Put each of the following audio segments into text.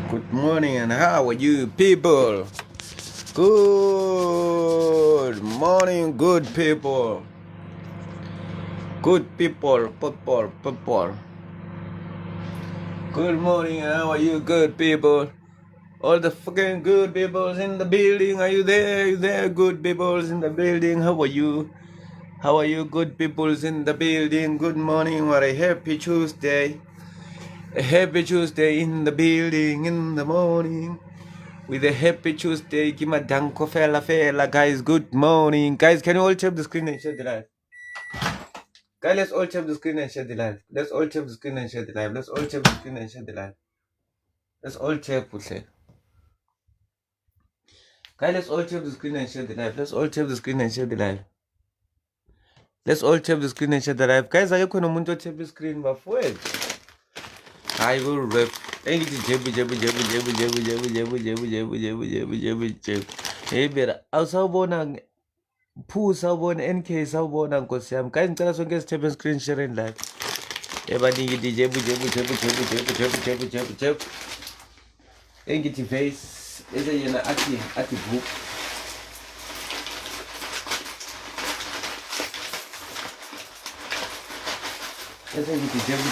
Good morning and how are you people? Good morning, good people. Good people. Good morning and how are you good people? All the fucking good peoples in the building, are you there? Are you there? Good peoples in the building, how are you? How are you good peoples in the building? Good morning, what a happy Tuesday. A happy Tuesday in the building in the morning. With a happy Tuesday, Kimadanko fella, guys. Good morning, guys. Can you all tap the screen and share the live? Guys, let's all tap the screen and share the live. Let's all tap the screen and share the live. Let's all tap the screen and share the live. Let's all tap, Pushe. Guys, let's all tap the screen and share the live. Let's all tap the screen and share the live. Let's all tap the screen and share the live. Guys, are you going to tap the screen before it? I will rap. Hey, better. Also, Phu sawubona NK sawubona nkosi yami guys ngicela sonke sithephe screen sharing live ebaningi DJ jebu engithi face ese yena athi book ese ngithi jebu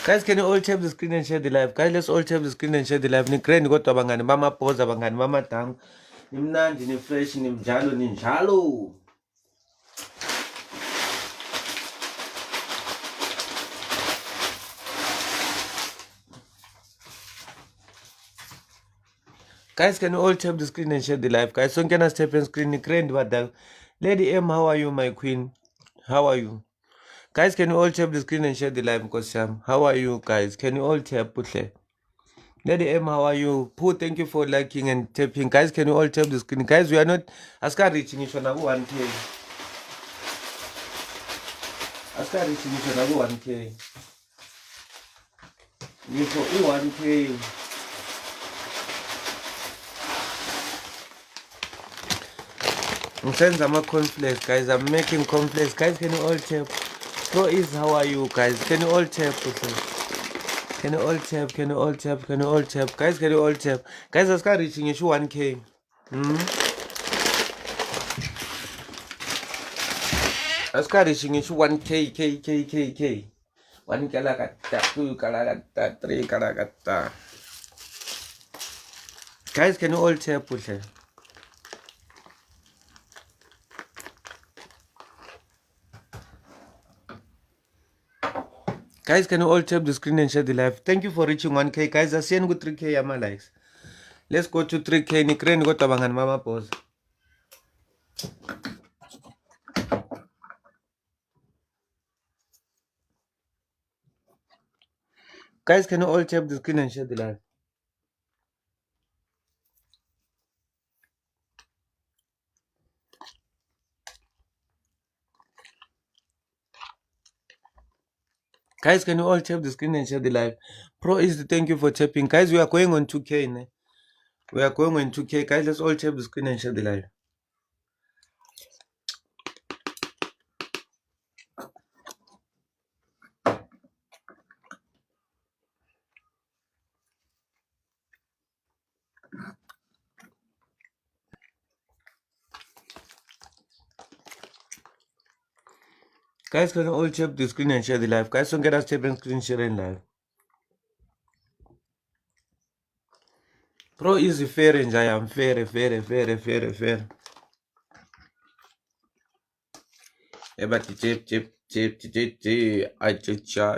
guys, can you all tap the screen and share the live? Guys, let's all tap the screen and share the live. Ni grand kodwa bangani bamaphoza bangani bamadango nimnandi ni fresh nimjalo ninjalo. Guys, can you all tap the screen and share the live? Guys, so can I step on screen? Grand badal. Lady M, how are you, my queen? How are you? Guys, can you all tap the screen and share the live? Because how are you, guys? Can you all tap? Put Lady M, how are you? Pooh, thank you for liking and tapping. Guys, can you all tap the screen? Guys, we are not Aska reaching each other 1K. Aska reaching each other 1K. You for 1K. I'm saying I'm a cornflakes, guys. I'm making cornflakes. Guys, can you all tap? Pro is, how are you, guys? Can you all tap? Can you all tap? Can you all tap? Can you all tap? Guys, can you all tap? Guys, I start reaching issue 1K. I start reaching issue 1K, K. 1 kalakata, 2 kalakata, 3 kalakata. Guys, can you all tap? Guys, can you all tap the screen and share the live? Thank you for reaching 1K. Guys, I see you 3K yama likes. Let's go to 3K. Ni kren go tabangan mama pause. Guys, can you all tap the screen and share the live? Guys, can you all tap the screen and share the live? Pro is thank you for tapping. Guys, we are going on 2K. Ne? We are going on 2K. Guys, let's all tap the screen and share the live. Guys, can you all tap the screen and share the live? Guys, don't get us tapping screen sharing live. Pro is fair and I am fair. Everybody chip. I cha.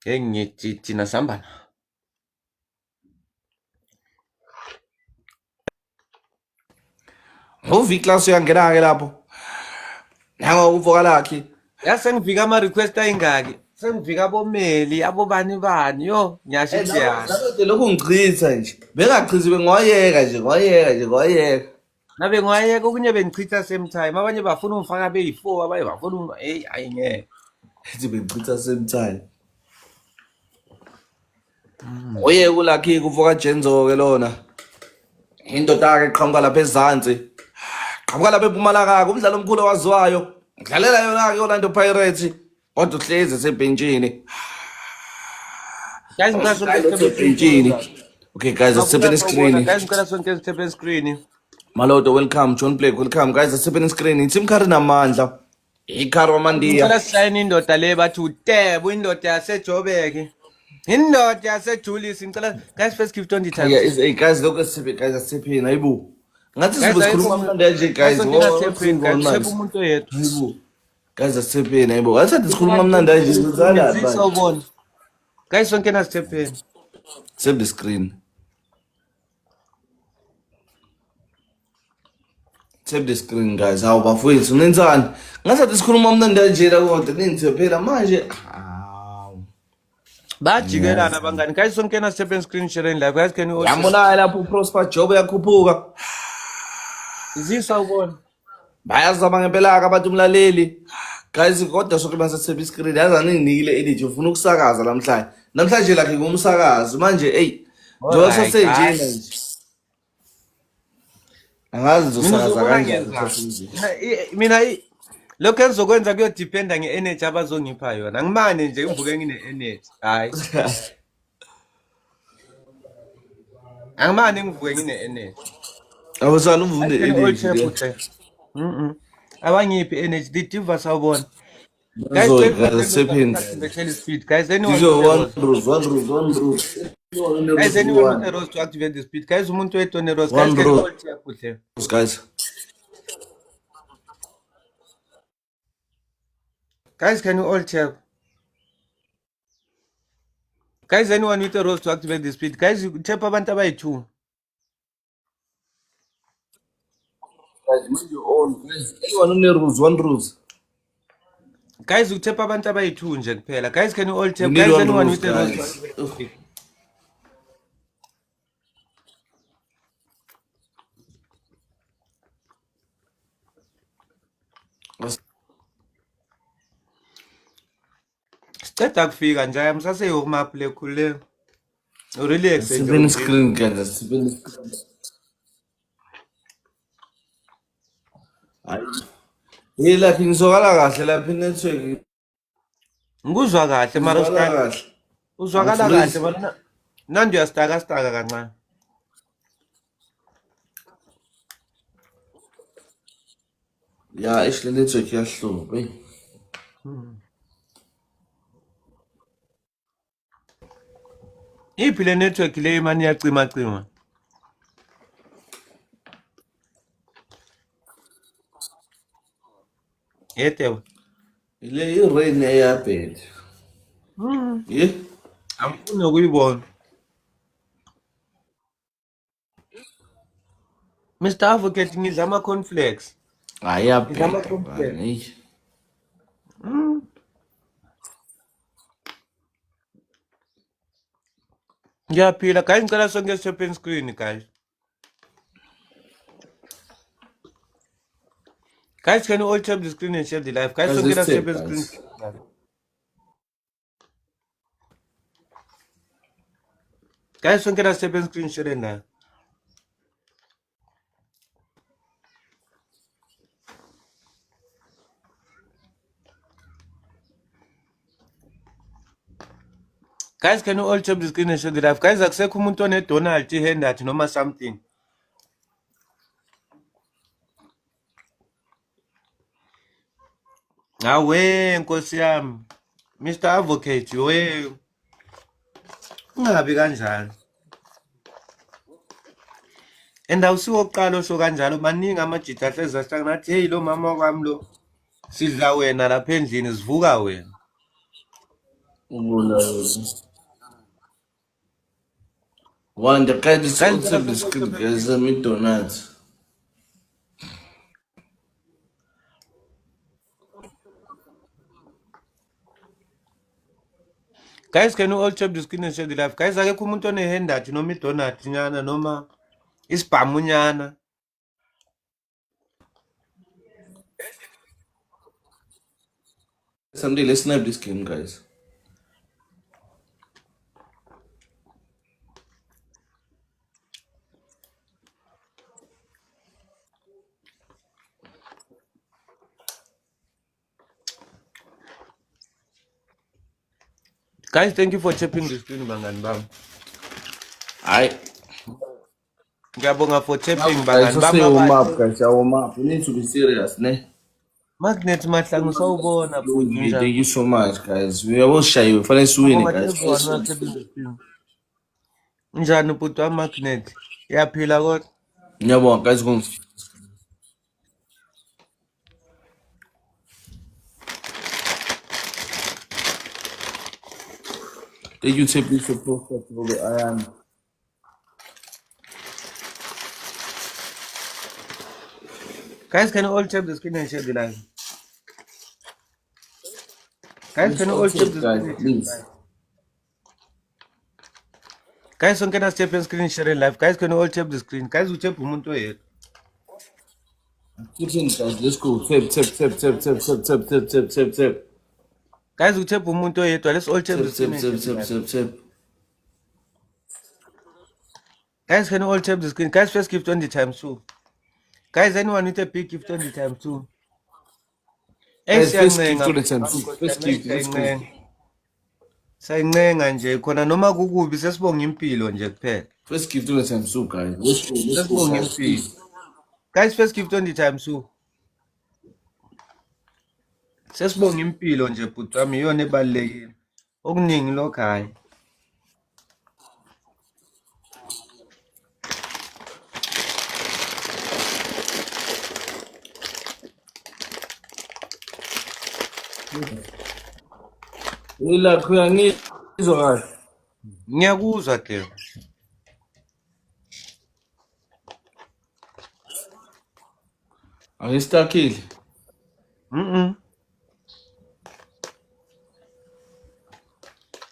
Engi tina sambana. Uviklasi uyangena-ke lapho nanga uvuka lakhi Yasengifika ama-request ayingaki sengifika abomeli abobani yo ngiyasho Lado lokhu ngichitha nje bengachithi bengiwayeka nje nabe ngiwayeka okunye bengichitha same time abanye bafuna ungifaka beyi-4 abanye bafuna hayi ngeke ethi bengichitha same time oyeka ulakhi kuvuka Jenzo-ke lona indoda-ke qhamuka lapha ezansi qhamuka lapha eMpumalanga umdlalo omkhulu owaziwayo ngidlalela yona-ke Orlando Pirates kodwa uhlezi esebhentshini Guys, ngicela sonke Let's sithebe say screen guys. okay, guys, let's Ngafuna tap sawubona screen. guys, ngicela sonke sithebe screen. Maloto, welcome. John Blake, welcome. Guys, let's tap screen. It's Tim Kari Namandla. Ikaro Mandia. Ngicela sishayine indoda le bathi uTebo, indoda yaseJobek. Indoda yaseJulius, ngicela guys first give 20 Yeah, times. hey, guys, look at CP, guys, CP, Naibu. Ngathi Guys, sizobe ayikho sikhuluma umuntu. mnandi nje Guys, guys. sonke What's nasephini going guys, on? uthepha umuntu oyedwa. Naibu. Guys, CP, Naibu. Ngathi sikhuluma mnandi nje sizala manje. Sawubona. Guys, sonke nasiphepheni. Save the screen. Save the screen guys. Hawu bafowethu nenzani? Ngathi sikhuluma mnandi nje la kodwa nithi phela manje. Bajikelana abangani. Guys, sonke nasiphepheni screen sharing live. Guys, can you also Yambona lapho Prosper Job yakhuphuka. Sawubona. Bayazama ngempela ke abantu umlaleli. Guys, kodwa soke basasebe iscreen. Yazani nginikile energy ufuna ukusakaza namhlanje. Namhlanje lakhe ngumsakazi manje njengoba sasenjena nje. Angazi uzosakaza kanjani. Mina lokho engizokwenza kuyodependa nge-energy abazongipha yona. Ngimane nje ngivuke ngine-energy. Hayi. Angimane ngivuke ngine-energy. Awusana uvune energy. Abangiphi energy didiva sawubona. Guys, Zo wait for guys, sephini. activate speed. Guys, anyone Dizo with the rose. one rose. Guys, anyone with the rose to activate the speed. Guys, umuntu wethu one rose. Guys, One can you rose. all check kuhle? Guys. Guys, can you all check? Guys, anyone with a rose to activate the speed. Guys, you tap abantu abayi-2. Guys, mind your own. Anyone one rose. Guys, you tap abantu abayi-2 nje kuphela. Guys, can you all You tap? need Guys, one anyone rose, with a rose to guys. activate the speed. Siceda kufika nje msaseyomapule khule. Relax nje. Seven screen, guys. Seven screen. Hey, lapha ngizokala kahle lapha network. Ngikuzwa kahle mara Ngizokala usitaka. kahle. Uzwakala kahle mara nandi uyasitaka kancane. Ya, actually network yahlupha. Iphi le network le mani iyacima. Yetebo. Ile i-rain eyabheda. Yeah. Angifuni ukuyibona. Mr. Advocate ngidla ama-cornflakes. Ayabheda bani. Ngiyaphila guys, ngicela sonke sithopheni screen guys. Guys, can you all tap the screen and share the live? Guys, sonke sithopheni screen. Guys, sonke sithopheni screen share na. Guys, can you all tap the screen and share the live? Guys, akusekho umuntu one-Donald handout noma something. Awe nkosi yami. Mr. Advocate, we ungabi kanjalo. And awusiwokuqala osho kanjalo, maningi amajita ahlezi asitaka nathi hey lo mama kwami lo sidla wena lapha endlini sivuka wena. One, the guy is also the script, guys. I mean, donuts. Guys, can you all tap the screen and share the live? Guys, akekho umuntu one-handout noma idonut nyana noma isibhamu nyana. Someday, let's snipe this game, guys. Guys, thank you for tapping the screen, bangani bam. Hayi. Ngiyabonga for tapping, Guys, bangani just say bam. warm up, guys. Warm up. You need to be serious, ne? Magnet Mahlangu sawubona futhi Thank njani? you so much, guys. We are all shy. We finally win, Ngiyabonga guys. everyone who tapping the screen. Njani bhuti wamagnet? Yaphila kodwa? Yeah, guys, go. Thank you, Tip, for post. I am. Guys, can you all tap the screen and share the live? Guys, can you all tap the Guys, screen? please. Guys, can I tap the screen share live? Guys, can you all tap the screen? Guys, you tap umuntu oyedwa. Keep in, guys. Let's go. Tip. Guys, you tap umuntu oyedwa. Let's all tap the screen and share the live. Tip. Guys, can you all tap the screen? Guys, first gift 20 times 2. Guys, anyone with a big gift 20 times 2? Guys, first gift 20 times 2. First gift. Let's go. Sayincenga nje khona noma kukubi sesibonga impilo nje kuphela. First gift 20 times 2, guys. Let's go. Sesibonga impilo. Guys, first gift 20 times 2. Sesibonga impilo nje bhuti wami iyona ebalekile. Okuningi lokho hayi. Ila kuyangizwa kahle. Ngiyakuzwa ke. Angistakile.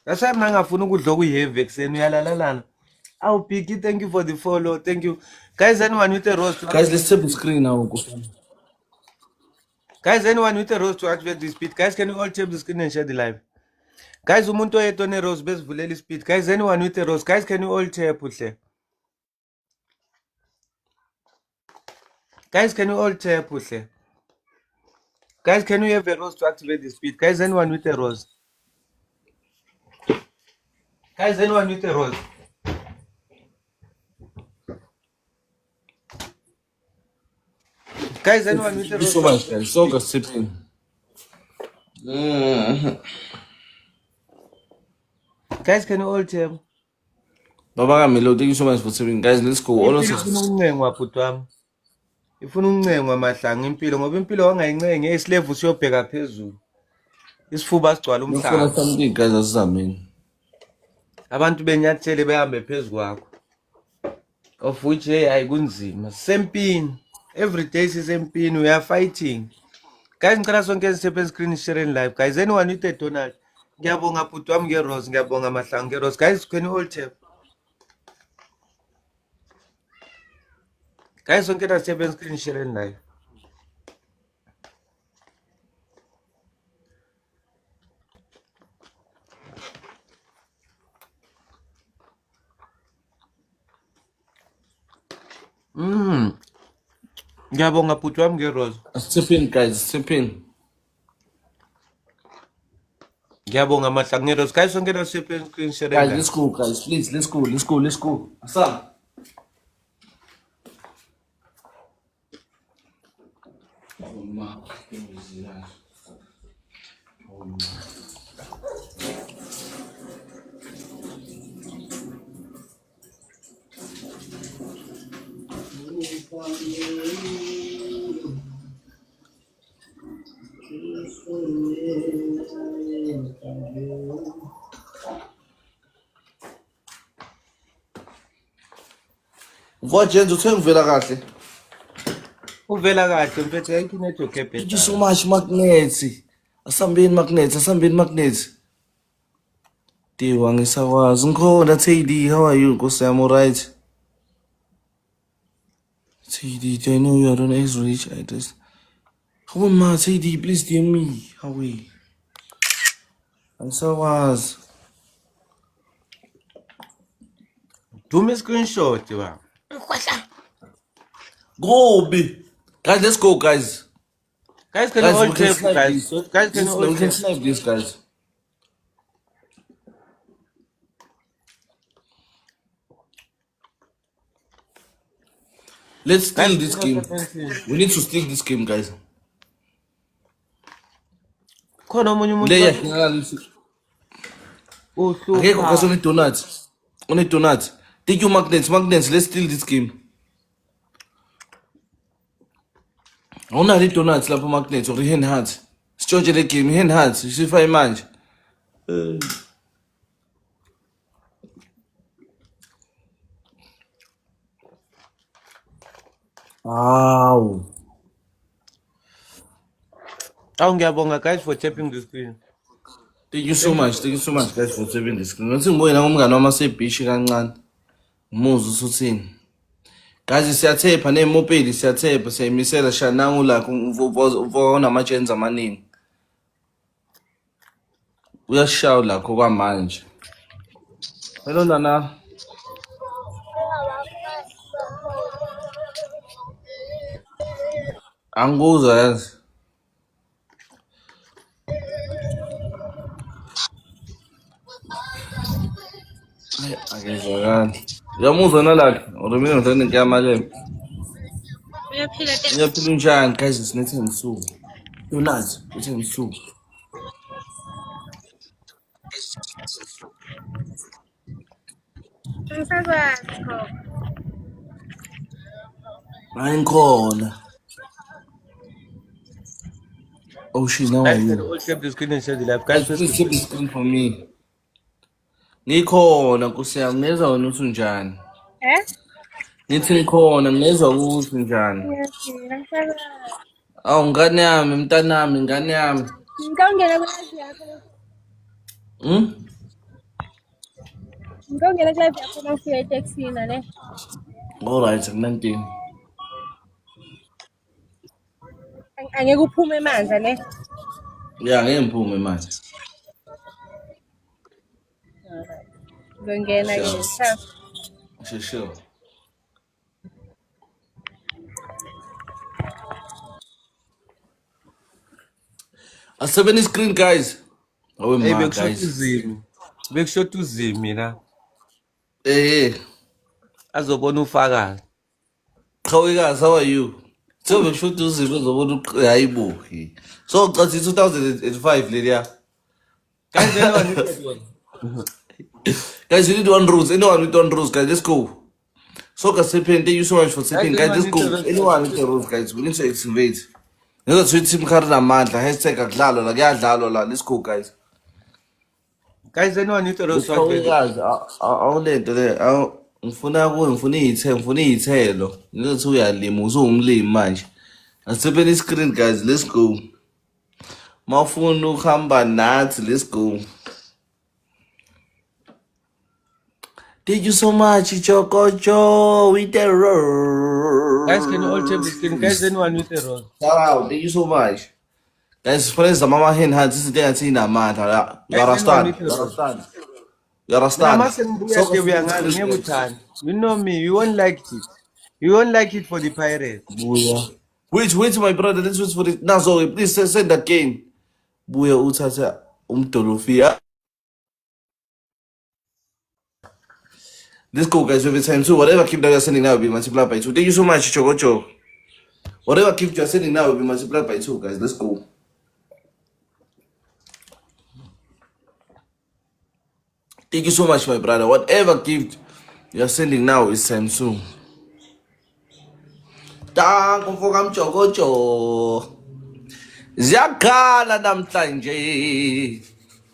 That's why ngafuna ukudla okuyiheavy ekseni uyalalalana. Aw Biggie, thank you for the follow. Thank you. Guys, anyone with a rose to Guys, let's tap the screen now. Guys, anyone with a rose to activate the speed. Guys, can you all tap the screen and share the live? Guys, umuntu oyedwa one rose besivulela speed. Guys, anyone with a rose. Guys, can you all tap uhle? Guys, can you all tap uhle? Guys, can you have a rose to activate the speed? Guys, anyone with a rose? Guys, anyone with a rose? Guys, anyone with a Thank you rose? so much, guys. So good sipping. Guys, can you all tap? Baba Kamilo, thank you so much for sipping. Guys, let's go. All of Ifuna ukuncengwa bhuti wami. Ifuna ukuncengwa Mahlangu impilo ngoba impilo wangayincengi isilevu siyobheka phezulu. Isifuba sigcwala umhlaba. something, guys, asizameni. Abantu benyathele behambe phezukwakho. Of which hey kunzima. Sempini. Every day sisempini we are fighting. Guys, ngicela sonke sithe screen sharing live. Guys, anyone with a donut. Ngiyabonga bhuti wami ngerose, ngiyabonga Mahlangu ngerose. Guys, can you all tap? Guys, sonke sithe screen sharing live. Ngiyabonga bhuti wami ngerose. Sipping, guys, sipping. Ngiyabonga Mahlangu ngerose. Guys, sonke sithe screen sharing Guys, live. let's go, guys. Please, let's go. Asam. Mfowethu uthe ngivela kahle. Uvela kahle mfethu yonke network ebheda. Thank you so much, Magnet. Asambeni Magnet. Diwa ngisakwazi. Ngikhona Teddy, how are you? Nkosi yami, alright? Teddy, I know you are on X-Rich. I just... Come on, ma, Teddy, please DM me. How are you? Ngisakwazi. Do me screenshot ba. Go, B. Guys, let's go, guys. Guys, can you all we can tap snipe guys? this. Guys, can you We all can tap? snipe this, guys. Let's steal Guys, this you know game. sequencing. We need to steal this game, guys. Khona omunye umuntu Leya manje akekho uhlupha. kasi donuts. Only donuts. Take your magnets. Let's steal this game. Awunalo donuts lapho magnets or hand hearts. Sitshontshe le game hand hearts. Sifake manje. Aw. Awu ngiyabonga guys for tapping the screen. Thank you so much guys for saving this screen. Ngathi ngibuye nangomngane wami asebhishi kancane. Umuzi usuthini. Guys siyathepha nemopeli siyathepha siyayimisela shanangu la uvona amajenzi amaningi. Uyashawu lakho kwamanje. Hello Nana. Angikuzwa yazi. Akezwakali. Uyamuzwa nalakhe? Or mina ngithanda ngiyamale. Uyaphila njani guys sinethe ngisuku. Donuts, uthe ngisuku. Ayinkhona. Oh shit, now are Guys, can you? all tap the screen and share the live. Guys, Guys, please keep the screen for me. Ngikhona Nkosi yami, ngezwa wena uthi unjani? Ngithi ngikhona, ngezwa ukuthi unjani? Awu ngane yami, mntanami, ngane yami. Ngikongela kulazi yakho. Ngikongela kulazi yakho mafika eTexina ne. Alright, akunankinga. Angeke uphume manje ne. Ya, ngeke ngiphume manje. Ngongena ke. Sure. Asebeni screen guys. Oh hey, my bekusho guys. uzimi. Bekusho uzimi la. Azobona ufakazi. Khawikazi, how are you? So bekusho uzimo uzobona hayibo. So cathi 2005 leliya. Guys, anyone need one? Guys, you need one rules. Anyone with one rules, guys, let's go. So thank you so much for tipping, guys. Let's go. Anyone with the rules, guys. We need to activate. Let's switch team card namandla. Hashtag akudlalwa la kuyadlalwa la. Let's go, guys. Guys, anyone need to roast Guys, awulento le. Ngifuna iy'thelo. Ngizothi uyalima usungumlimi manje. Asipeni iscreen, guys. Let's go. Mawufuna ukuhamba nathi, let's go. Thank you so much, Chokocho, with the roll. Guys, can you all tap the screen? Guys, anyone with the roast? Shout out, thank you so much. Guys, friends, the mama hen had this thing I see in a man. You understand? You understand? You know me, you won't like it. You won't like it for the pirates. Booyah. Wait, my brother, let's wait for it. Nazo, please send that game. Booyah, uthatha umdolofia. Let's go, guys. Every time, so whatever keep that you're sending now will be multiplied by 2. Thank you so much, Chokocho. Whatever gift you're sending now will be multiplied by 2, guys. Let's go. Thank you so much, my brother. Whatever gift you're sending now is Samsung. Thank you for coming, Chokocho. Ziyakhala namhlanje.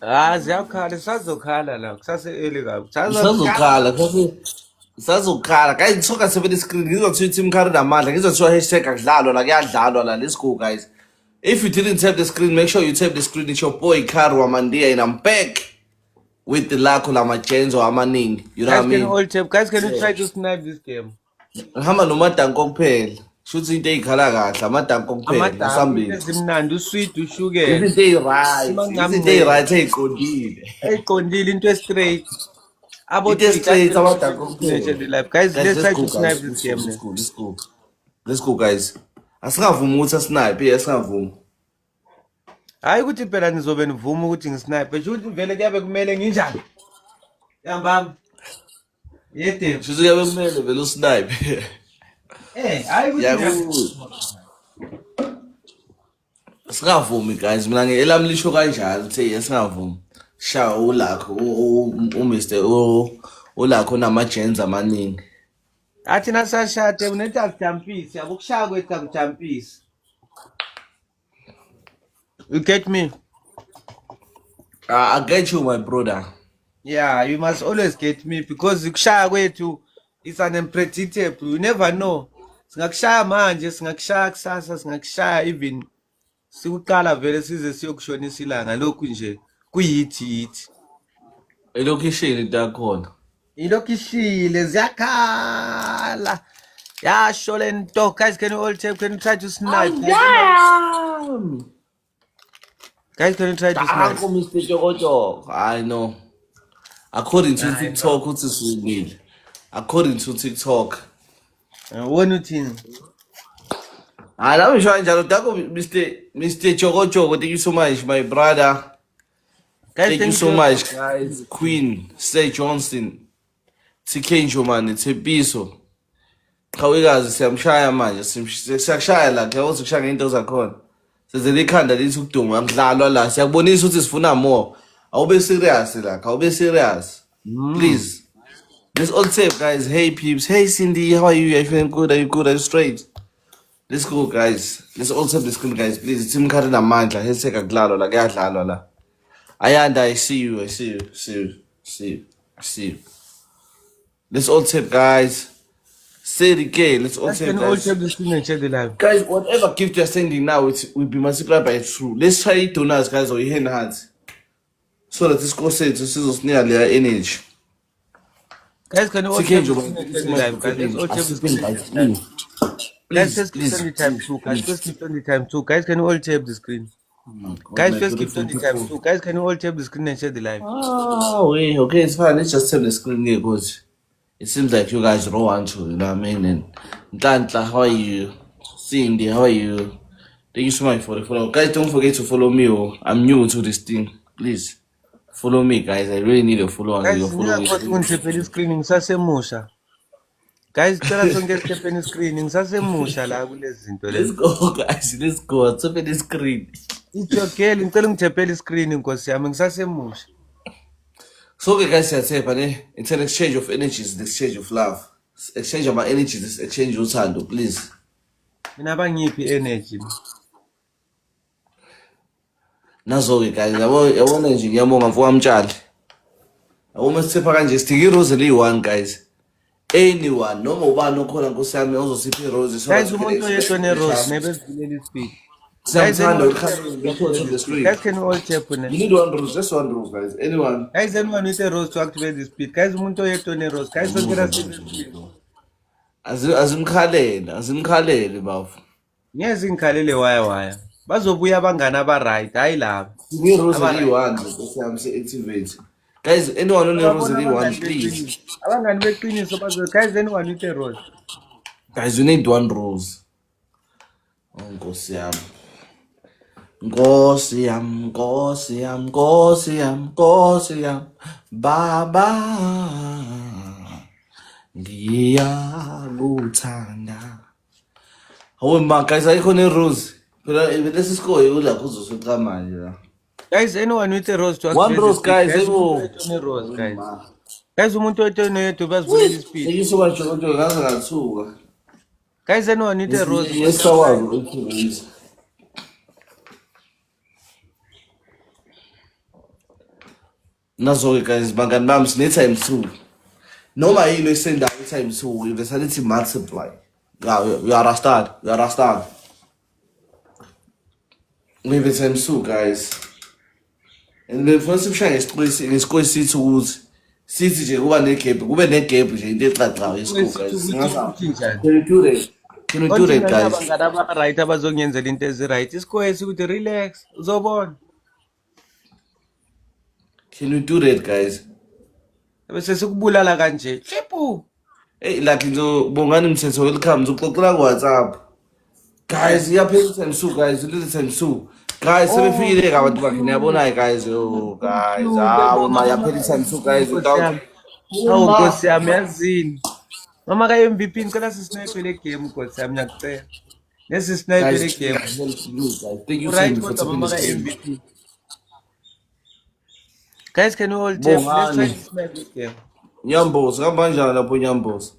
Ziyakhala, sazokhala la, kusase-early kabi. Sazokhala. Guys, ngithoka seven screen. Ngizothiwa team card namandla. Ngizothiwa hashtag akudlalwa la kuyadlalwa la. Let's go, guys. If you didn't tap the screen, make sure you tap the screen. It's your boy Karwa Mandia and I'm back with the Lako Lamajenzo amaningi. You know what I mean? All tap. Guys, can you try to snipe this game? Hamba nomadanko kuphela. Shuthi into eyikhala kahle amadanko kuphela nasambili. Ezimnandi usweet ushukela. Izinto eyiright. Izinto eyiright eyiqondile. Eyiqondile into straight. Into straight amadanko kuphela. Guys, let's try to snipe this game. Let's go, guys. Asingavumi ukuthi asnipe, asingavumi. Hayi ukuthi phela nizobe nivuma ukuthi ngisnipe. Shuthi vele kuyabe kumele nginjani? Yambam. Yede. Shuthi kuyabe kumele vele usnipe. hayi ukuthi singavumi guys, mina ngelam lisho kanjalo uthe singavumi. Sha ulakho uMr ulakho namajenzi amaningi. athi nasashade unethi akujampisi, yabo kushaya kwethu akujampisi. You get me? I get you, my brother. Yeah, you must always get me because kushaya kwethu is unpredictable. You never know. Singakushaya manje, singakushaya kusasa, singakushaya even sikuqala vele size siyokushonisa ilanga lokhu nje kuyithi. Elokishini into yakhona. Ilokhu ishile ziyakhala. Yasho lento. Guys, can you all try to snipe? Guys, can you try to snipe? Mr. Jokojo. I know. According to TikTok, what's this we need? According to TikTok. One thing. Let me show you, Mr. Jokojo. Thank you so much, my brother. Guys, Thank you so much, guys. Queen, Stay Johnson, TK Njomani, Tebiso. Kawikazi siyamshaya manje, siyakushaya la, kuyabona ukushaya ngento zakhona. Sizele ikhanda lithi ukuduma ngidlalwa la, siyakubonisa ukuthi sifuna more. Awube serious la, awube serious. Please. Let's all tape, guys. Hey peeps, hey Cindy, how are you? Are you feeling good? Are you good? Are you straight? Let's go, guys. Let's all tape the screen, guys. Please. Team Karen namandla, hashtag akudlalwa la, kuyadlalwa la. Ayanda, I see you. Let's all tip, guys. Say it again. Let's all tip, guys. The screen and check the live. Guys, whatever gift you're sending now, it will be multiplied by 2. Let's try it on us, guys, or your hand hands. So that this goes to scissors nearly our energy. Guys, can you all check the screen and check the live, guys? Let's all check the screen. Guys, just keep on the time too. Guys, just keep on the time too. Guys, can you all tap the screen? Guys, just keep on the time too. Guys, can you all tap the screen and share the live? Oh, wait, okay, it's fine. Let's just tap the screen here, because it seems like you guys don't want to, you know what I mean? And Dantla, how are you? Cindy, how are you? Thank you so much for the follow. Guys, don't forget to follow me. Oh, I'm new to this thing. Please follow me, guys. I really need a follow. Guys, you screening, guys, tell us on get Japanese screening. Let's go, guys. Let's go. Let's open the screen. It's your girl. I'm telling Japanese screening because I'm in Sasemusha. So, okay, guys, it's an exchange of energies, the exchange of love. Exchange of my energies, this exchange of sando, please. I never energy. Nazo-ke guys, yabona nje ngiyabonga mfowamtshali. Uma sipha kanje stick irose li-1 guys. Anyone noma ubani okhona Nkosi yami ozosipha irose so guys umuntu oyedwa nerose nebezivulela ispeed. Siyamthanda ukhona the screen. Guys, can you all tap on it? You need 1 rose, just 1 rose guys. Anyone? Guys, anyone with a rose to activate the speed. Guys, umuntu oyedwa nerose. Guys, don't get us in the speed. Azimkhalele bafu. Ngiyezi ngikhalele waya. Bazobuya abangani aba-right, hayi laba. Rose li-1 Nkosi yami se-activate. Guys, anyone on rose li-1 please. Abangani beqiniso guys, anyone with a rose. Guys, you need 1 rose. Oh Nkosi yami. Nkosi yami, Baba. Ngiyakuthanda. Hawe ma guys, ayikho ne-rose. Phela lesi score yolakho uzosweqa manje la. Guys, anyone with a rose to 1 rose guys, rose guys. Guys, umuntu oyedwa bazivulela ispeed. Thank you so much Jokojo, ngaze ngathuka. Guys, anyone with a rose. Yes, sawazi. Nazo guys, bangani bami sine times 2. Noma yini esendayo times 2, you decided to multiply. You are a star. Maybe times 2 guys. And the first time ngesikole sithi ukuthi sithi nje kuba negap, kube negap nje into exaxa yesikole guys. Can we do that guys? Abangani aba-right abazongenzela into ezi-right. Isikole sikuthi relax, uzobona. Can we do that guys? Bese sikubulala kanje. Hlepu. Hey, like ngizobongani Mthetho welcome uzoxoxela ku WhatsApp. Guys, iyaphela times 2 guys, you need times 2. Guys, sebefikile abantu bakhe niyabona guys. Oh guys, ma yaphela times 2 guys without Nkosi yami yazini. Mama ka-MVP ngicela sisnipe le game Nkosi yami ngiyakucela. Nesisnipe Guys, le please, game. help me, guys. Thank you, Right Sammy, for kodwa tapping the mama screen. ka-MVP. Guys, can we all tap? Let's try Bongani. to snipe the game. Nyambos, hamba kanjani lapho Nyambos?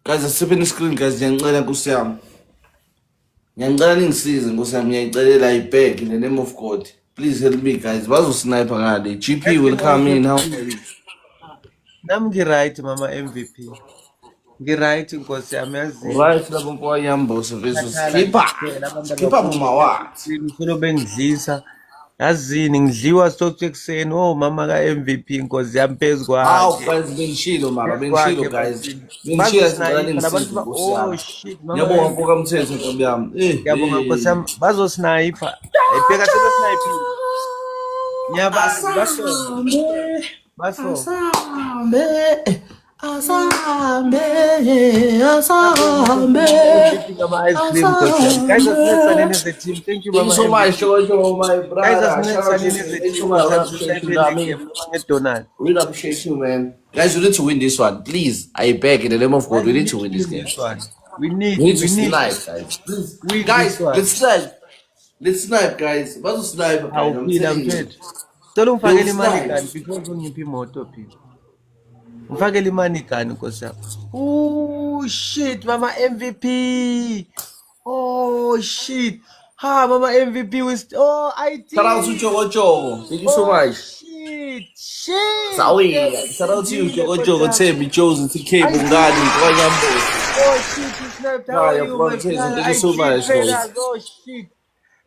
Guys, asiphe the screen, guys. Ngiyacela Nkosi yami. Ngiyacela ningisize Nkosi yami. Ngiyayicelela ibheg in the name of God. Please help me, guys. Bazosniper ngale. GP Guys, will can we all come in. How tap? are you? Nami ngi-right mama MVP. Ngi-right Nkosi yami yazini. Alright, lapho mfowethu Nyambos versus Ngiyakhala Skipper. kuphela abantu Skipper abakhulu Buma what? ngifuna bengidlisa. Yazini ngidliwa sokuthi ekuseni mama ka-MVP Nkosi yami phezu How kwakhe. guys bengishilo mara Phezu bengishilo kwakhe guys. bafini. Bengishilo sicela Bazosniper labantu ningisize Nkosi oh yami. shit mama Ngiyabonga ka-MVP. mfoka mthetho Nkosi yami. Ngiyabonga Nkosi yami bazosniper. Ayibheka sebesniper. Ngiyabazi baso. Asambe, asambe, asambe. Guys, asinasaneni as a team. Thank you, Thank you Mama so much, MVP. Jojo, my Guys, brother. Shout out to asinasaneni you. as a Thank you so team. much. I Because I'm appreciate you, sniping the Dami. game. Mama Donald. Really appreciate you, man. Guys, we need to win this one. Please, I beg in the name of God, Guys, we we need need to to win this win game. this one. We We need need to to snipe, guys. Please. win Guys, this one. let's snipe. Let's snipe, guys. What's a sniper, guys? I'm Awuphila telling you. mfethu. Cela They'll ungifakele imali snipe. gani before ungiphe imoto phela. Ngifakele imali gani Nkosi yami. Oh shit, Mama MVP. Oh shit. Ha, Mama MVP was I Shout out to did. Choco Choco. Thank you so Oh much. shit. Sawi. Shout out to you, Choco Choco. Tembi, Chosen, TK, Bungani, Kwanyambos. Oh shit, you snapped. How are Right, you, from my Jason. brother? Thank you I so did much, traders. guys. Oh shit.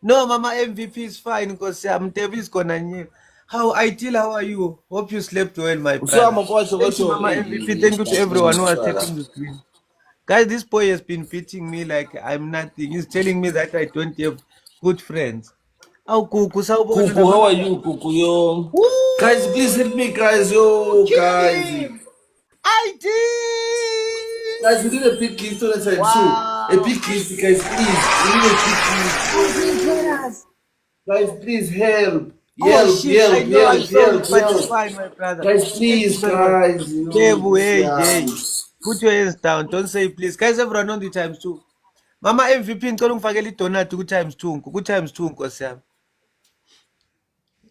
No, Mama MVP is fine because I'm Davis Konanye. How how are you? Hope you slept well, my So I'm brother. a boy, Choco Thank you, Choco. Mama MVP. Thank you to everyone who has taken the screen. Guys, this boy has been beating me like I'm nothing. He's telling me that I don't have good friends. How Kuku sawubona Kuku, how labona? are you, Kuku, yo? Guys, please Woo! help me, guys, yo, Kill guys. him! I Guys, we did! need a big gift on the time too. A Wow! big gift, guys, please. We need a big gift. Guys, please help. Oh Help, shit, I help, know I'm help, sorry, help, but it's help. fine, my brother. Guys, Thank you please, very much. guys. Yo, Debu, hey, yeah. hey. Put your hands down. Don't say please. Guys, everyone on the times two. Mama MVP ngicela ungifakele idonut ku-times 2 ku-times 2 Nkosi yami.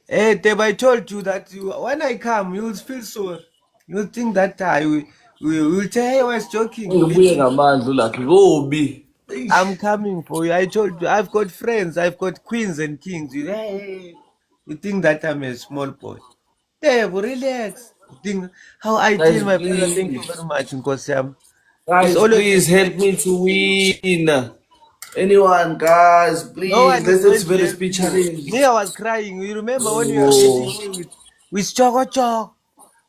Hey Deb, I told you that when I come you will feel sorry. You will think that we will tell you I was joking. Ngibuye ngamandla lakhe kobi. I'm coming for you. I told you I've got friends, I've got queens and kings. Hey, you think that I'm a small boy. Deb, relax. You think how I Guys, did my brother. Thank you please. very much, Nkosi yami. It's Guys, always please help me to win. Anyone, guys, no please. one is Let's going to activate a help speech you. challenge. Me, I was crying. You remember when you were Oh. beating me with Choco Choco?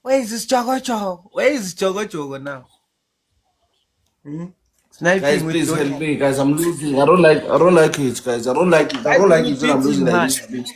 Where is this Choco Choco? Where is Choco Choco now? Hmm? Guys, Sniping with please help Donald. me, guys. I'm losing. I don't like it, guys. I don't like it. I Guys, don't you like will it when I'm beat losing him like hard. this.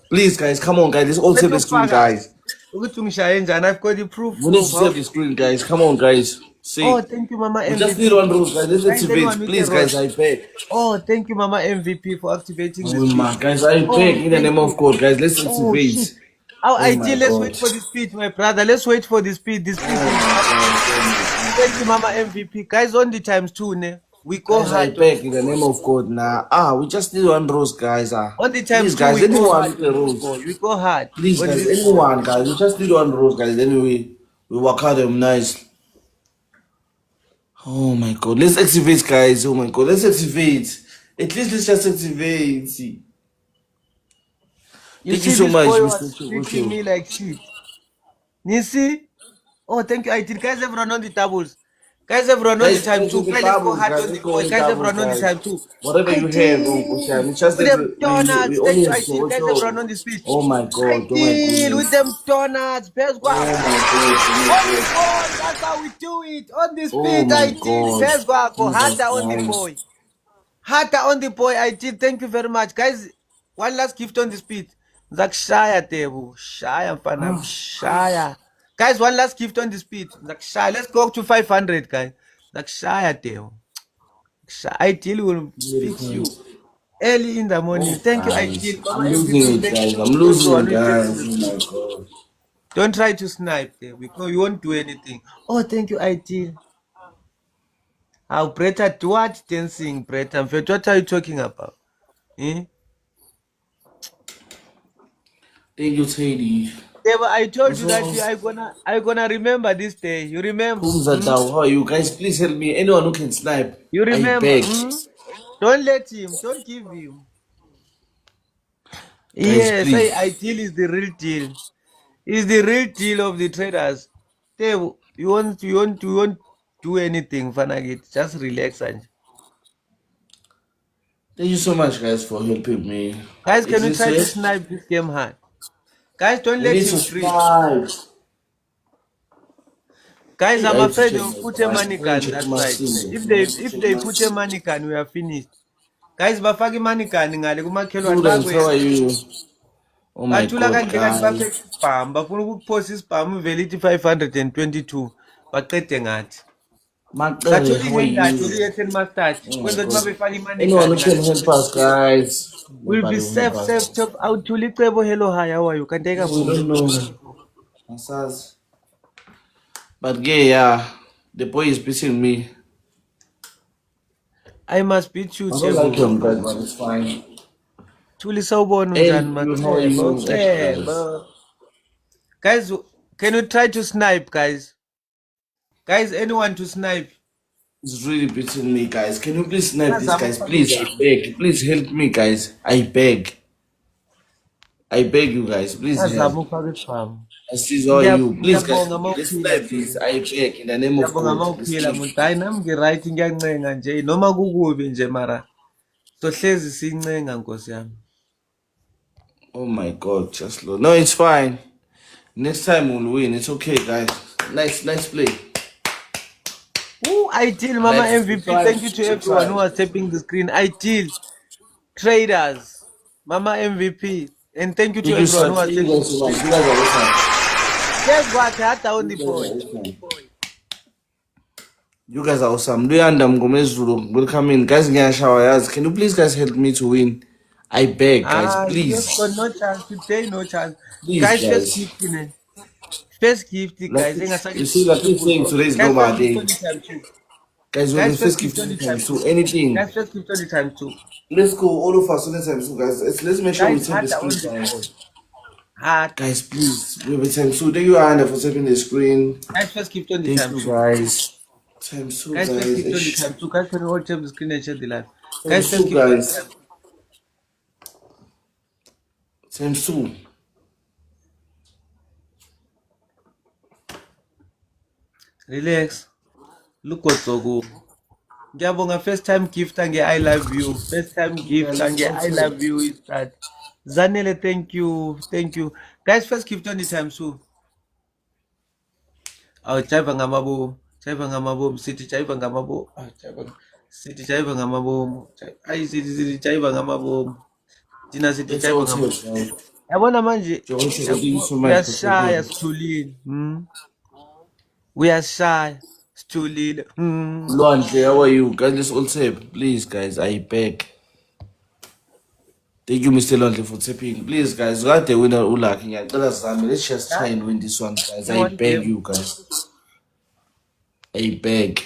Please, guys, come on, guys. Let's all Let save the your screen, father. guys. Look at Misha and I've got the proof We need to of how. save the screen, guys. Come on, guys. Oh, See, thank you, Mama we just need MVP. one rose, guys. Let's Guys, anyone activate, with a please, guys. rose. I beg. Oh, thank you, Mama MVP, for activating the Oh speed. my, guys, I Oh, beg in the thank name of you. God, guys. Let's Oh, shit. activate. Oh, Oh my ideal. Let's God. wait for the speed, my brother. Let's wait for the speed. The Oh speed will my come. God. Thank you, Mama MVP. Guys, on the times 2, ne? We go Guys, I hard. beg in the name of God now. We just need one rose, guys. On the Please, times 2, guys, we go anyone hard with on a this rose. boy. We go hard Please, on guys, this boy. anyone, guys. We just need one rose, guys. Anyway, we work out them nice. Oh my God. Let's activate, guys. Oh my God. Let's activate. At least let's just activate. You Thank you see, so this much, boy Mr. was treating Chogocho. me like shit. You see? Oh, thank you. I did. Guys, everyone on the tables. Guys, everyone on the Guys, time let's do 2. the Guys, let's go doubles, hard guys. on the Let's go boy. on the Guys, doubles, everyone on the guys. time 2. Whatever I you have, oh, deal It's just with that them we donuts. only Thank you. have I deal. Guys, everyone on the speed. Oh my I God. Oh my deal with goodness. them donuts. Best Oh guapo. my God. On the Oh boy. That's how we do it. On the oh speed, I my deal. God. Best guapo. Jesus Harder on the Christ. boy. Harder on the boy. I did. Thank you very much. Guys, one last gift on the speed. Zakshaya Tebu. Shaya Fanam. Shaya. Guys, one last gift on the speed. Zakshaya. Let's go to 500, guys. Zakshaya Tebu. Ideal will fix you early in the morning. Oh, Thank you, guys. Ideal. I'm Mama losing MVP. it, Thank you guys. I'm to everyone losing it, who is taking guys. the Oh speed. my God. Don't try to snipe there because you won't do anything. Oh, thank you, Ideal. How Bretta, what dancing, Bretta? What are you talking about? Eh? Thank you, Teddy. Deva, I told you that Also, I gonna remember this day. You remember? Kumzadao, how are you guys? Please help me. Anyone who can snipe, You I remember? beg. Don't let him. Don't give him. Guys, Yes, I please. deal is the real deal. Is the real deal of the traders. Dave, you won't do anything, Fanagit. Just relax and Thank you so much, guys, for helping me. guys, can Is you this try to it? snipe this game hard? Guys, don't We let need to him free. snipe. Guys, Hey, I'm I have to afraid check they'll my put a phone. I haven't mannequin checked that my side. scene. If I they have to if check they my put a scene. mannequin, we are finished. Guys, bafaki mannequin ngale kumakhelwane Students, how are bakwenza. you? Oh my Bathula God, kanti kanti guys. baphethe ispam, bafuna ukuphosa ispam ivele ithi 522 baqede ngathi. Makere, Sathola how are ingendathu you? kuye mustache. Oh my Kwenza ukuthi God. mabefaka Anyone imannequin who can ngale help us, guys. we'll be Nobody will help safe, safe, us. safe. Awuthula icebo hello hi, how are you? Kanti No, we ayikaphumi. don't know. Answers. But yeah, the boy is beating me. I must beat you, I don't like Chebo. him, guys, but it's fine. Thuli sawubona Hey, unjani how are macebo, you? Guys, cebo. Guys, can you try to snipe, guys? Guys, anyone to snipe? it's really beating me, guys. Can you please snipe this, Ngazama guys? ukufaka Please, I ispam. beg. Please help me, guys. I beg. I beg you, guys. Please help. Ngazama ukufaka ispam. Assist all you. Please, guys, Ngiyabonga let's mawuphila snipe this. Thuli. I beg. In the name of Ngiyabonga God. Let's mawuphila snipe. muntu. Hayi nami ngi-right ngiyancenga nje noma kukubi nje mara sohlezi siyincenga Nkosi yami. Oh my God, just Lord. No, it's fine. Next time we'll win. It's okay, guys. Nice play. Ooh, Ideal Mama Like, MVP. Thank you to everyone who was tapping the screen. Ideal Traders, Mama MVP. And thank you to Thank you, everyone sir. who was Thank you tapping guys the so much. screen. You guys are awesome. Guess what? Hata on You the guys are point. awesome. You guys are awesome. Luyanda Mgomezulu, welcome in. Guys, can you please guys help me to win? I beg, guys, Yes, please. but no chance. Today, no chance. Please, Guys, first guys. gift, ne? First gift, Like guys. you see, like he's saying today's Guys, normal first gift day. only time two. Guys, we're the Guys, first first gift gift only anytime. time So two. anything. Guys, first gift only time two. Let's go, all of us anytime. So guys, let's make sure we Guys, tap the Hata screen, on the guys. point. Hata. Guys, please. We have a time. So thank you, Anna, for tapping the screen. Guys, first gift only Thank time you, two. guys. Time so, Guys, first guys. gift only Ish. time two. Guys, can you all tap the screen and share the live? Time Guys, first so, gift only guys. time two. Time so. Relax. Look what's so good. Ngiyabonga first time gift ange I love you. First time gift ange I love you is that. Zanele, thank you. Thank you. Guys, first gift on the time so. Oh, chaiva ngamabomu. Chaiva ngamabomu. City chaiva ngamabomu. Ah, chaiva. City chaiva ngamabomu. Ai city chaiva ngamabomu. Thina city It's chaiva all tape, ngamabomu. guys. Yabona manje Joshua, thank you so much for uyashaya tapping. sithulile. Uyashaya sithulile. Luandle, how are you? Guys, let's all tape. Please, guys, I beg. Thank you, Mr. Lonely, for tapping. Please, guys, got the winner Ulaki. Let's just try and win this one, guys. In I one beg game. you, guys. I beg.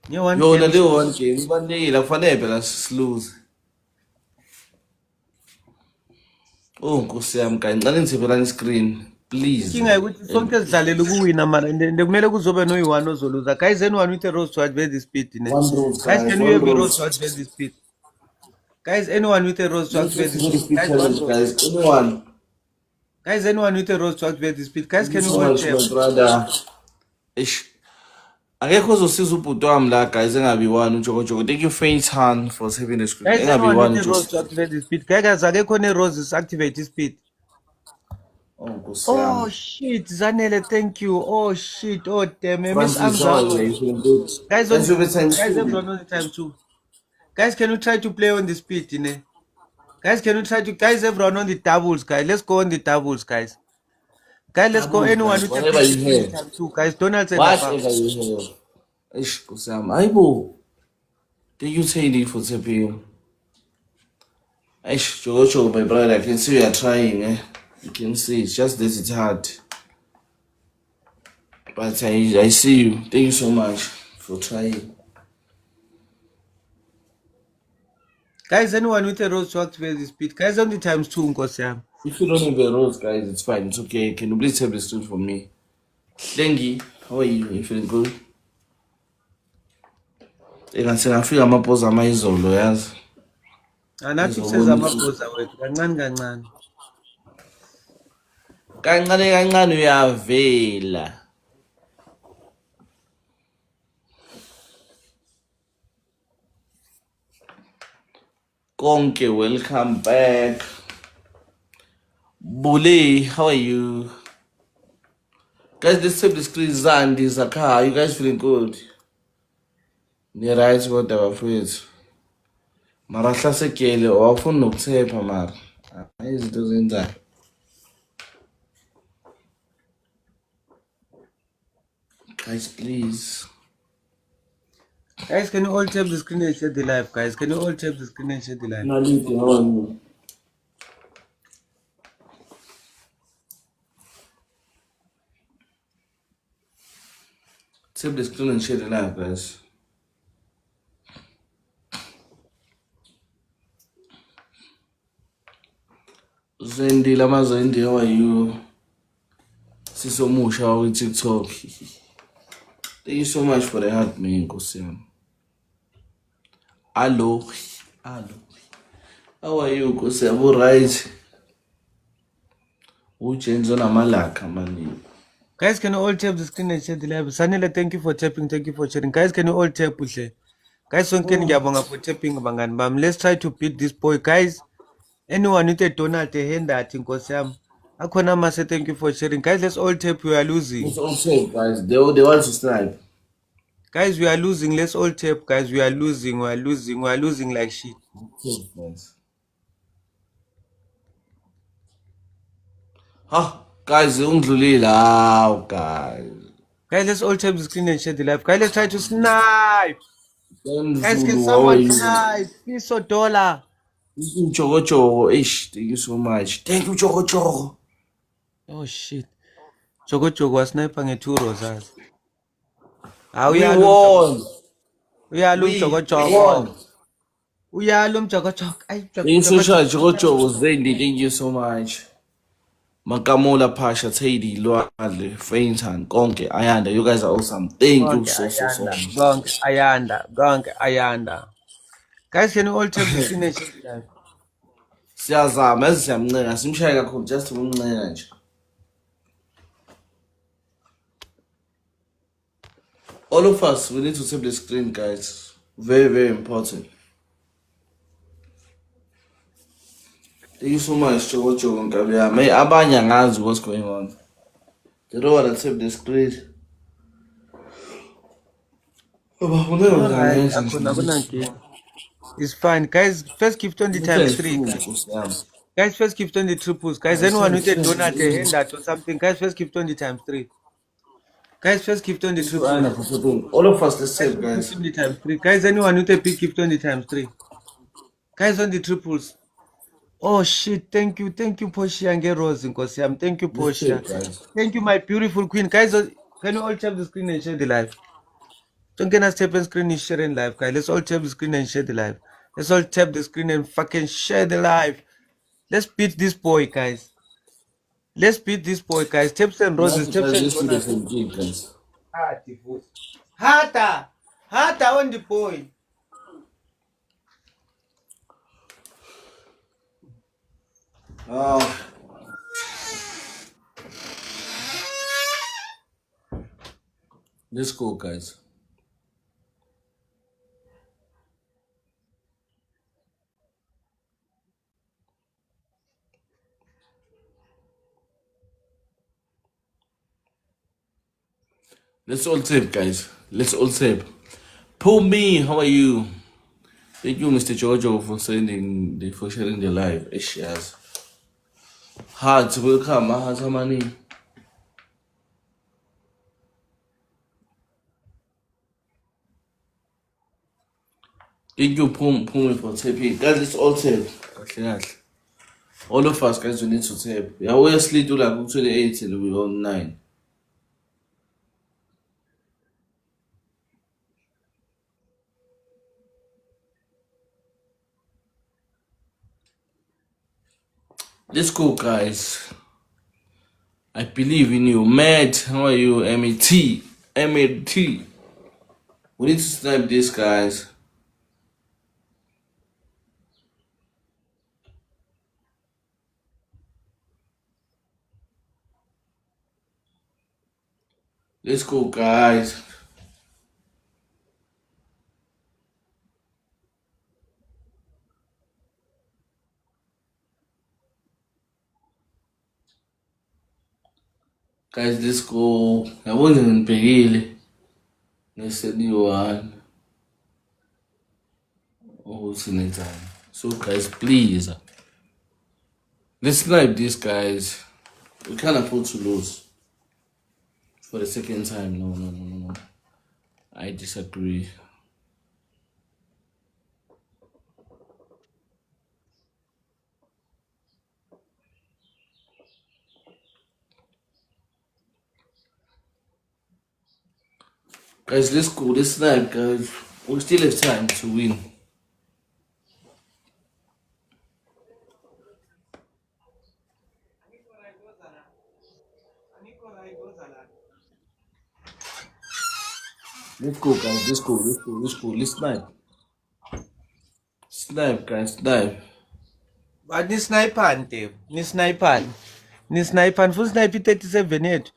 In one Yo, na game. leo one game. One day, la fanebe, let's lose. Oh, Nkosi yami, guys. Ngicela ngisebelani screen. Please. Inkinga ukuthi sonke sidlalela ukuwina mara and kumele kuzobe noyi-one ozoluza. Guys, anyone with a rose to advance the speed. Ne? One rose, Guys, guys. can we One have a rose to rose. advance the speed? Guys, anyone with a rose to Let's activate just the do the speed. speed Guys, one challenge, rose. guys. Anyone? Guys, anyone with a rose to activate the speed. Guys, Thank you can we so all much, tap? my brother. Ish. Akekho ozosiza ubhuti wami la, guys. Engabi one uJokojoko. Thank you, Faintan, for saving the screen. Guys, Engabi anyone one with a rose just. to activate the speed. Guys, akekho ne-roses activate the speed. Oh, Nkosi Oh yami. shit, Zanele, thank you. Oh shit, oh damn, I miss Francis, how are Amzalo. you? You feeling good? Guys, Guys, you have a time guys, soon. everyone on the time too. Guys, can you try to play on the speed, you know? Guys, can you try to, guys, everyone on the doubles, guys. Let's go on the doubles, guys. Guys, let's go. Taboos, Anyone guys. with a Whatever you 50 20 have. time too, guys. Donald and above. Whatever you have. Ish, Nkosi yami. Hayibo. Thank you, Teddy, for tapping. Ish, Jokojo, my brother. I can see you are trying, eh? You can see it's just that it's hard. But I see you. Thank you so much for So try it. Guys, anyone with a rose works with the speed. Guys, only times 2 Nkosi yami. If you don't have a rose, guys, it's fine. It's okay. Can you please have the stool for me? Dengi, how are you? You feeling good? Ngafika amaphuzu amayizolo yazi. Anathi kuseza amabhuza wethu kancane kancane. Kancane kancane uyavela. Konke, welcome back. Bule, how are you? Guys, let's save the screen. Zandi, Zaka, you guys feeling good? Ni right kodwa bafowethu. Mara hlasekele awufuni nokuthepha mara. Izinto zenzayo. Guys, please. Guys, can you all tap the screen and share the live, guys? Can you all tap the screen and share the live? Naliti, how are you? Tap the screen and share the live, guys. Zendi, Lama Zendi, how are you? Sisomusha with TikTok. Thank you so much for the heart, man, Nkosi. Hello. Hello. How are you, Nkosi? All right. Ujenzo na malaka, man. Guys, can you all tap the screen and share the live? Sanela, thank you for tapping. Thank you for sharing. Guys, can you all tap, Ushe? Guys, ngiyabonga for tapping, bangani bam. Let's try to beat this boy, guys. Anyone with a donut, a hand at Nkosi yami. Akhona Mase, thank you for sharing. Guys, let's all tap. We are losing. It's all safe, guys. They want to snipe. Guys, we are losing. Let's all tap, guys. We are losing. We are losing. We are losing like shit. Okay, guys. Huh? Guys, ungdlulile, guys. Guys, let's all tap the screen and share the live. Guys, let's try to snipe. Guys, can How are someone you? snipe? Please, so dollar. Chogo. Ish, thank you so much. Thank you, Chogo. Oh shit. Chogo wasniper nge-2 rosas. We won. Uyalo We umjokojogo. won. Uyalo umjokojogo. Ay, Thank you so much, Chogo. Zendi, thank you so much. Makamula Pasha, Teddy, Luale, Faintan, Konke, Ayanda, you guys are awesome. Thank you so much. Gonke Ayanda. Guys, can you all tap the screen and share the live? Siyazama siyamncenga simshaye kakhulu just ukumncenga nje. All of us, we need to tap the screen, guys. Very, very important. Thank you so much, Chogo Nkabia. May abanye angazi what's going on. They don't want to tap the screen. It's fine. Guys, first gift 20 times 3. Guys, first gift 20 triples. Guys, anyone with a donut, a handout or something. Guys, first gift 20 times 3. Guys, first gift 20 triples. All of us, let's save, guys. 20 times 3. Guys, anyone with a big gift 20 times 3. Guys, on the triples. Oh shit, thank you, Portia and Rose Nkosi yami. Thank you, Portia. Thank you, my beautiful queen. Guys, can you all tap the screen and share the live? Don't get us tap the screen and share in live, guys. Let's all tap the screen and share the live. Let's all tap the screen and fucking share the live. Let's beat this boy, guys. Let's beat this boy, guys. Taps and roses, taps and roses. Hata on the boy. Let's go, guys. Let's all tap, guys. Let's all tap. Pull me, how are you? Thank you, Mr. Jojo, for sharing the live. Yes. Hearts, welcome. Hearts, how many? Thank you, Pumi, for tapping. Guys, let's all tap. All of us, guys, we need to tap. We obviously do like 28 till we're on 9. Let's go, guys. I believe in you. Matt, how are you? M-A-T. M-A-T. We need to snipe this, guys. Let's go, guys. Guys, let's go. I wasn't in Pegile. Let's set you one. Oh, it's in time. So, guys, please. Let's snipe this, guys. We can't afford to lose. For the second time. No. I disagree. Guys, let's go. Let's snipe, guys. We still have time to win. Let's go, guys. Let's go. Let's snipe. Snipe, guys. Snipe. But ni snipani Tebo, ni snipani futhi snipe i-37 yethu.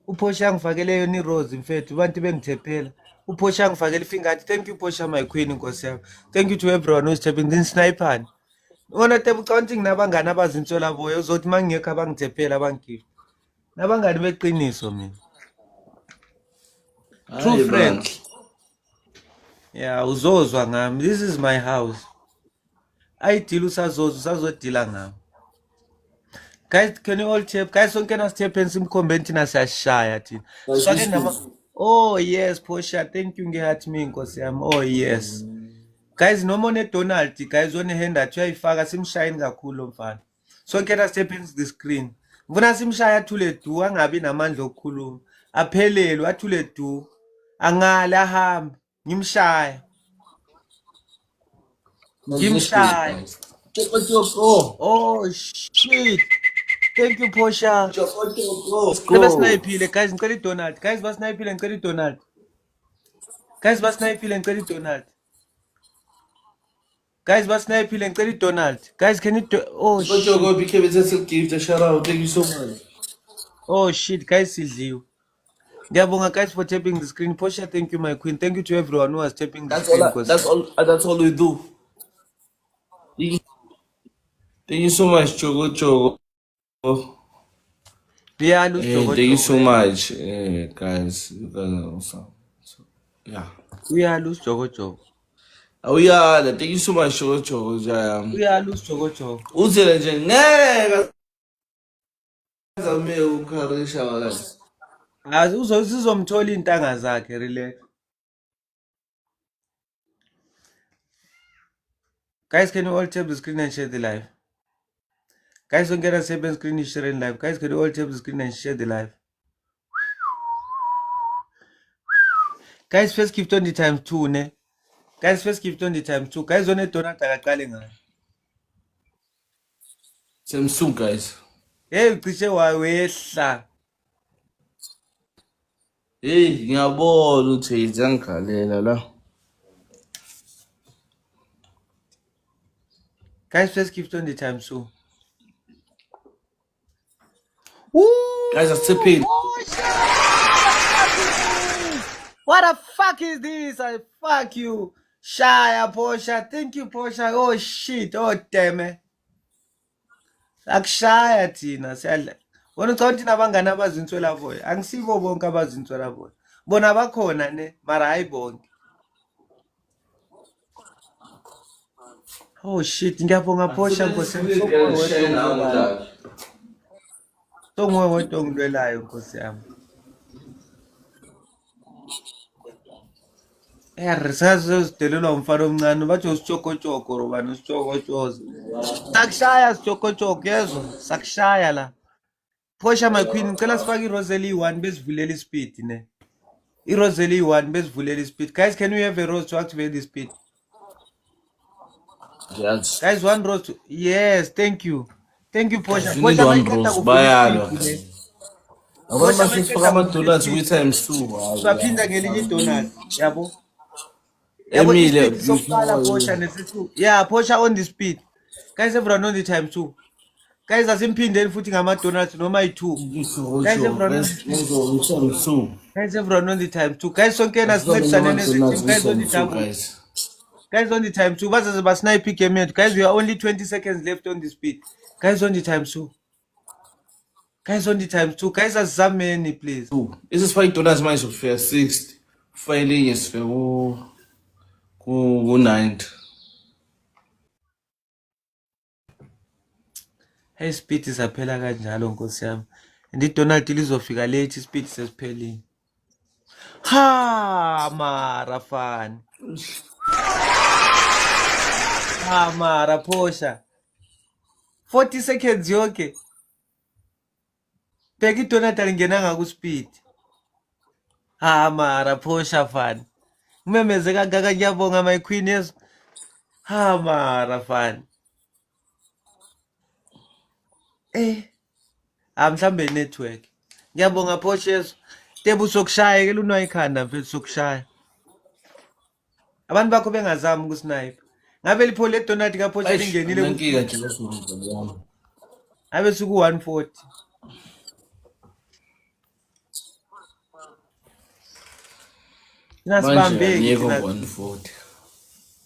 Uphosha angifakele yona i-rose mfethu abantu bengithephela. Uphosha angifakele ifingathi. Thank you Phosha my queen nkosi yami. Thank you to everyone who's tapping. Ni snipani. Wona Tebo ucabanga ukuthi nginabangani abazinswela boya uzothi mangingekho abangithephela abangigift. Nabangani beqiniso mina. True friends. Yeah, uzozwa ngami. This is my house. Ayidila usazodila ngami. Guys, can you all tap? Guys, sonke nasithephe simkhombe thina siyashaya thina. Swake nama. Oh yes, Phosha, thank you ngeheart mi nkosi yami. Oh yes. Guys, noma one Donald, guys one hand athi uyayifaka simshayini kakhulu mfana. Sonke nasithephe the screen. Ngifuna simshaya athule du angabi namandla okukhuluma. Aphelelwe athule du. Angale ahambe. Ngimshaya. Ngimshaya. Oh shit. Thank you Phosha. Basnayipile guys ngicela iDonald. Guys basnayipile ngicela iDonald. Guys basnayipile ngicela iDonald. Guys basnayipile ngicela iDonald. Guys can you oh shit. Gift a shout out. Thank you so much. Oh shit guys sidliwe. Ngiyabonga guys for tapping the screen. Phosha, thank you my queen. Thank you to everyone who was tapping the screen. That's all we do. Thank you so much, Chogo. Yeah, lose Chogo. Thank you so much, guys. You guys are awesome. So, yeah. We are lose Chogo. Oh yeah, thank you so much, Chogo. We are lose Chogo. Uzele nje ngeke azame ukukharisha wala. Uzozizomthola intanga zakhe relax. Guys, can you all tap the screen and share the live? Guys, don't get a seven screen sharing live. Guys, can you all tap the screen and share the live? Guys, first gift on the time 2, ne? Guys, first gift on the time 2. Guys, don't need to not a Samsung, guys. Hey, Krisha wawehla. Hey, ngiyabona ukuthi izangikhalela la. Guys, first gift on the time 2. Ooh, Guys, are tipping. What the fuck is this? I fuck you. Shaya Phosha. Thank you, Phosha. Oh shit. Oh damn it. Akushaya thina siyadla. Wona ucathi nabangani abazinswela boya. Angisibo bonke abazinswela boya. Bona bakhona ne, mara hayi bonke. Oh shit, ngiyabonga Phosha Nkosi. Songuwe wedwa ongilwelayo Nkosi yami. Risazidelelwa umfana omncane bathi usitshokotshoko robani usitshokotshoza. Sakushaya sitshokotshoko yezwa sakushaya la. Phosha my queen ngicela sifake iRosely 1 besivulela ispeed ne. iRosely 1 besivulela ispeed. Guys, can we have a rose to activate the speed? Yes. Guys, one rose to... Yes, thank you. Thank you, Portia. You need Portia, one mayiqeda bros. kuvula Bayalwa. ispeed le. Abantu Portia, masifaka mayiqeda kuvula ama-donuts ispeed. kwi-times 2. Hayi, Swaphinda ngelinye idonut. Yabo. Yabo, Emile, ispeed before sokuqala Portia you. nesi-2. Yeah, Portia on the speed. Guys, everyone on the time 2. Guys, asimphindeni futhi ngama-donuts noma yi-2. Guys, Ngisho, everyone on the speed. ngizo-times 2. Guys, everyone on the time 2. Guys, sonke Asifake nasincedisane ama-donuts neze-team. Guys, on the kwi-times 2, double. guys. Guys, on the time 2. Bazaze basnipe igame yethu. Guys, we are only 20 seconds left on the speed. Guys, on the time 2. Guys, on the time 2. Guys, asizameni please. 2. Isifake i-donuts manje sokufika 60. Ufake elinye sifike ku-90. Hey, speed isaphela kanjalo nkosi yami. And iDonald lizofika late, speed sesiphelile. Ha, mara fan. Ha, mara Portia. 40 seconds yonke. Bheka iDonald alingenanga ku-speed. Ha, mara Portia fan. Umemeze kangaka ngiyabonga my queen yezo. Ha, mara fan. Mhlambe network. Ngiyabonga Portia yezo. Tebu sokushaya ke lunwa ikhanda mfethu sokushaya. Abantu bakho bengazami ukusnipe. Ngabe lipho le donut kaPortia lingenile Nankinga nje leso yami. ngabe suku 140. Manje Nasibambeki angekho thina. 140.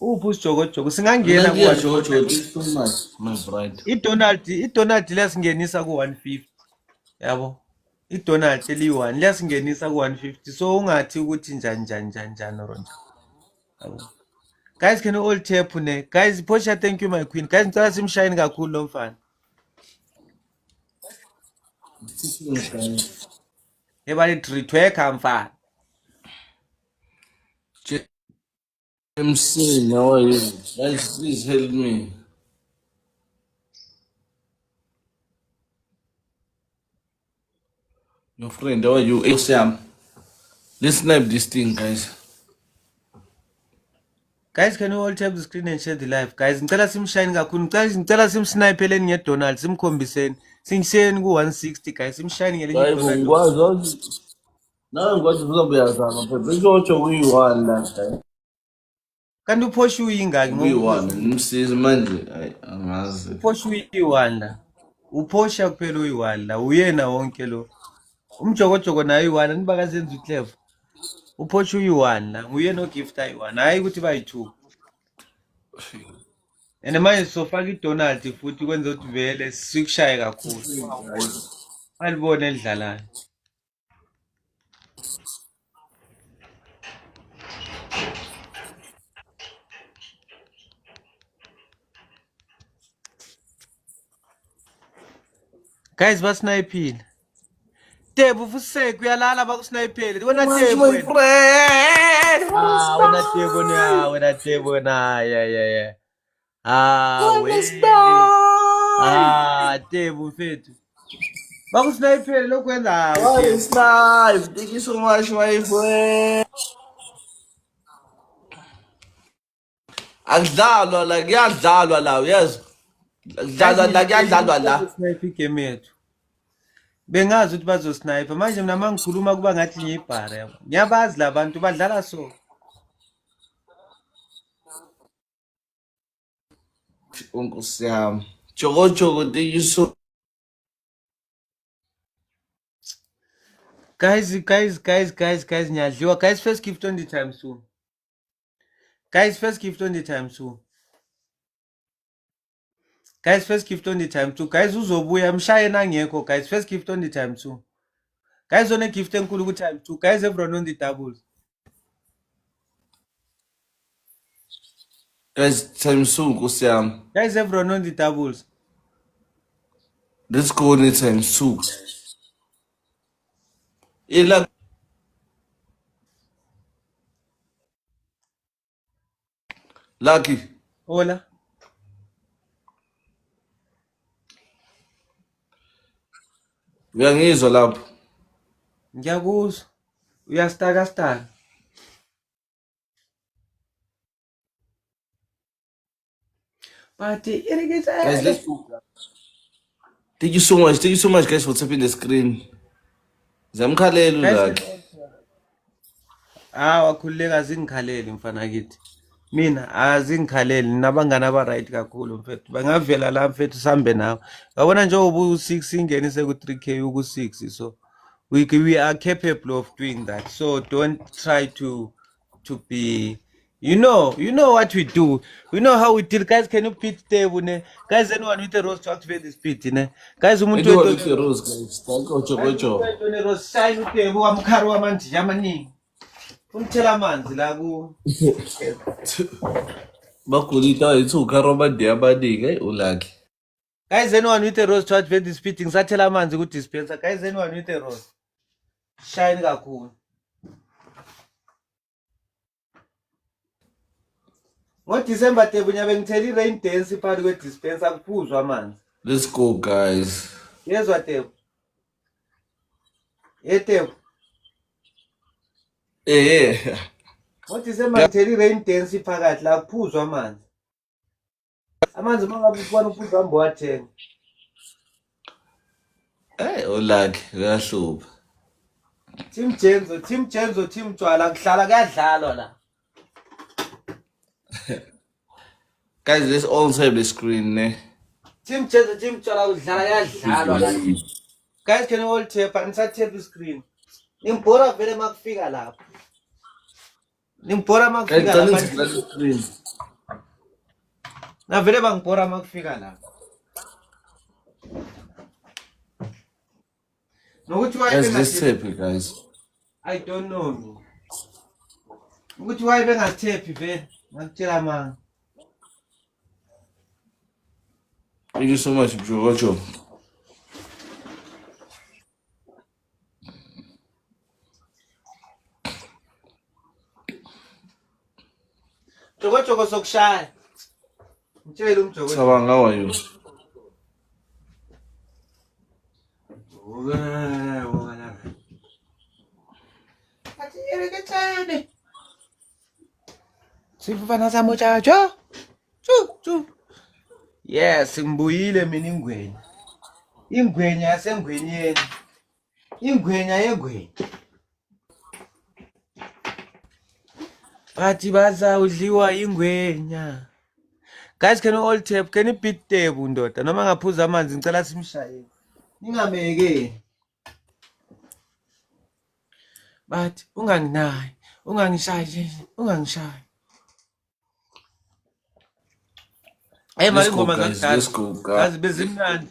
Uphi usijogojogo singangena ku Nankinga Jojo, it's too much, my bride. iDonald liyasingenisa ku 150. Yabo. iDonald eli1 liyasingenisa ku 150. So ungathi ukuthi njani ronja. Yabo. Guys, can you all tap ne? Guys, Portia, thank you my queen. Guys, ngicela simshayini kakhulu lo mfana. Ebali tritweka mfana. MC, how are you? Guys, please help me. Your friend, how are you? Hey, Sam. Let's snipe this thing, guys. Guys, can you all tap the screen and share the live? Guys, ngicela simshayini kakhulu. Ngicela simsnipeleni ngeDonald, simkhombiseni. Singishayeni ku 160 guys. Simshayini ngelinye Guys, iDonald. ngikwazi nawe ngikwazi uzobuyazama phela beshotsho kuyi-1 la guys. Kanti uPortia uyingaki Kuyi-1 nimsize manje angazi. uPortia uyi-1 la. uPortia kuphela uyi-1 la. Uyena wonke lo. Umjokojoko naye uyi-1 nibakazenza uClever. uPortia uyi-1 la. Uyena ogift ayi-1. Hayi ukuthi bayi-2. And manje sofaka iDonald futhi kwenza ukuthi vele sikushaye kakhulu. Alibone elidlalayo. Guys, basnayipile. Tebu fuseke uyalala bakusnayipele. Wena Tebu My wena. friend, Wena Tebu na, wena Tebu na. Yeah. We. Tebu mfethu. Bakusnayipele lokwenza why Tebu. is live? Thank you so much, my friend. Akudlalwa la, kuyadlalwa la, yes. Akudlalwa la, kuyadlalwa la. Snipe igame yethu. Bengazi ukuthi bazosnipe. Manje mina mangikhuluma kuba ngathi ngiyibhara yabo. Ngiyabazi labantu badlala so. Unkosi yami. Jogo, thank you so. Guys, ngiyadliwa. Guys, first gift on the time soon. Guys, first gift on the time soon. Guys, first gift on the time too. Guys, uzobuya mshaye nangekho. Guys, first gift on the time too. Guys, on a gift enkulu ku time too. Guys, everyone on the doubles. Guys, time soon, Nkosi yami. Guys, everyone on the doubles. Let's go on it time soon. Ila Lucky. Hola. Uyangizwa lapho. Ngiyakuzwa. Uyastaka. But Guys, let's go. Thank you so much. Thank you so much, guys, for tapping the screen. Zamkhalela Guys, ulaki. wakhululeka azingikhaleli mfana kithi. Mina azingikhaleli nabangani aba-right kakhulu mfethu. Bangavela la mfethu sihambe nawe. Ngabona njengoba u-6 ingenise ku-3K uku-6 so we are capable of doing that. So don't try to be you know what we do. We know how we deal. Guys, can you beat table ne? Guys, anyone with a rose to activate this beat ne? Guys, umuntu Anyone with the rose, guys. Ocho. rose shine utable wamkhari wamanje amaningi. Umthela amanzi la ku Bakulita ithu karoma diabadi ulaki. Guys, anyone with a rose to activate this beat ngisathela amanzi ku dispenser. Guys, anyone with a rose shine kakhulu. December table nyabe ngithela i-rain dance phakathi kwe-dispenser kuphuzwa amanzi. Let's go, guys. Yezwa table. Table. December ngithela i-rain dance phakathi la kuphuzwa amanzi. Amanzi mangabe ufuna uphuzwa ambo wathenga. Ulaki kuyahlupha. Team Jenzo, team Jwala kuhlala kuyadlalwa la. Guys, let's all tap the screen, ne? Team Jenzo, team Jwala kudlala kuyadlalwa la. Guys, can you all tap and tap the screen? Nimbora vele makufika lapho. Nimbora makufika lapho. Na vele bangibora makufika lapho. Guys, let's tap it, guys. I don't know. Ukuthi why bengathephi vele ngakutshela manga. Thank you so much, bro. Ocho. Joko sokushaya. Ngitshela umjoko. Sabanga how are you? Sifana samuchacho. Chu. Yes, ngibuyile mina ingwenya. Ingwenya yasengwenyeni. Ingwenya yengwenya. Bathi bazawudliwa ingwenya. Guys, can you all tap? Can you beat table ndoda? Noma ngaphuza amanzi ngicela simshaye. Ningameke. Bathi unganginayi, ungangishayi. Let's go, guys. Let's go, guys. Kazi bezimnandi.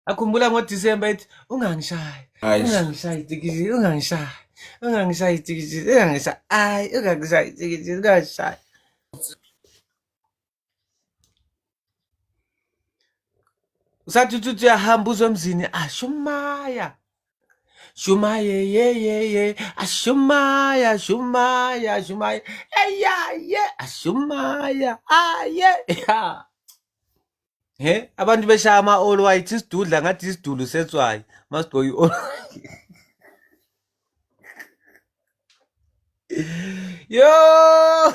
Akhumbula ngoDisemba ethi ungangishayi. Ungangishayi tikisi, ungangishayi. Ungangishayi tikisi, ungangishayi. Ay, ungangishayi tikisi, ungangishayi. Usathi uthi uyahamba uzomzini ashumaya. Shumaya ye ashumaya ashumaya ya abantu beshaya ama all white isidudla ngathi isidulu setswayi masigqoka i all yo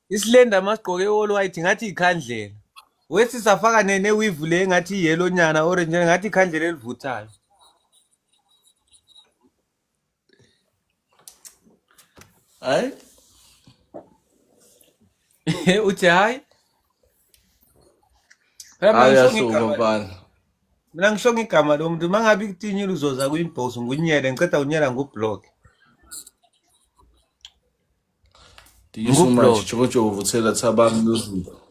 isilenda masigqoke all white ngathi ikhandlela wethi safaka neweave le ngathi yellow nyana orange ngathi ikhandlela elivuthayo. Hayi uthi hayi mina ngisho ngigama lo muntu mangabe ikutinyile uzoza ku-inbox ngunyele ngiceda unyela ngublock. Thank you so much. Chokocho uvuthela thabami lozulu.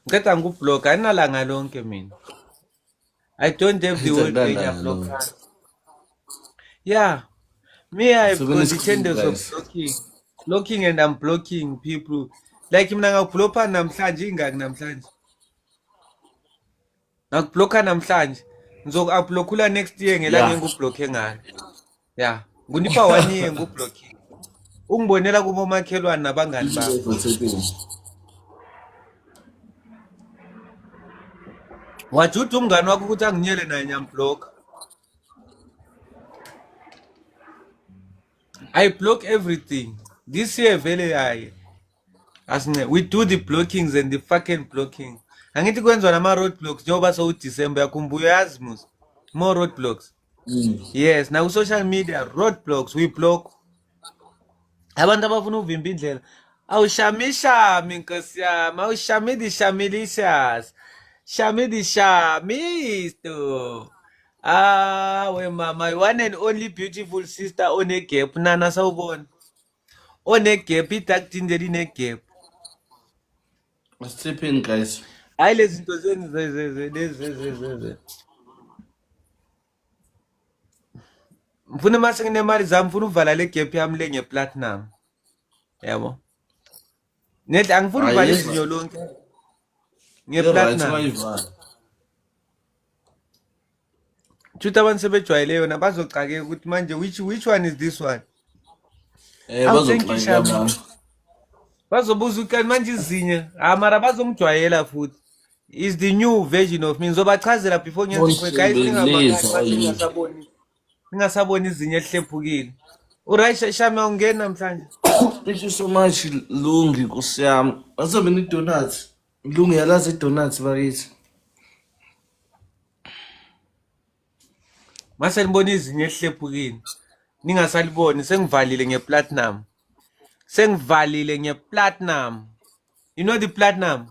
Ngiceda ngublock ayinalanga lonke mina. I don't have the whole day block. Yeah. Me I've got the tendency of blocking and unblocking people. Like mina ngakubloka namhlanje ingaki namhlanje. Ngakubloka namhlanje. Ngizoku-uplockula next year ngelanga engubloke ngalo. Yeah. Ngunipa 1 year ngublocking. Ungibonela kubo makhelwane nabangani bakho. Wajuthi umngani wakho ukuthi anginyele naye nyamblock. I block everything. This year vele hayi. Asine, we do the blockings and the fucking blocking. Angithi kwenziwa nama roadblocks njengoba so December yakhumbula yazi mus. More roadblocks. Yes, na ku social media roadblocks we block. Abantu abafuna uvimba indlela. Awushamishami nkosi yami, awushamidi shamilicious. Shamidi shamisto. Ah, we mama, one and only beautiful sister on a gap. Nana sawubona. On a gap, itakti nje line gap. Masithepeni guys. Hayi lezi zinto lezi. Mfuna mase nginemali zami mfuna uvala le gap yami le ngeplatinum. Yabo. Net angifuni uvala izinyo lonke. Ngeplatinum. Chuta abantu sebejwayele yona bazoxake ukuthi manje which one is this one? Bazobuza ukuthi manje izinyo mara bazomjwayela futhi. Is the new version of me. Ngizobachazela before ngiyenze guys ningasaboni. Ningasaboni izinyo ehlephukile. Uright Shami awungena namhlanje. Thank you so much Lungi Nkosi yami. Azobe ni donuts. Lungi yalazi donuts bakithi. Mase nibona izinyo ehlephukile. Ningasaliboni sengivalile ngeplatinum. Sengivalile ngeplatinum. You know the platinum?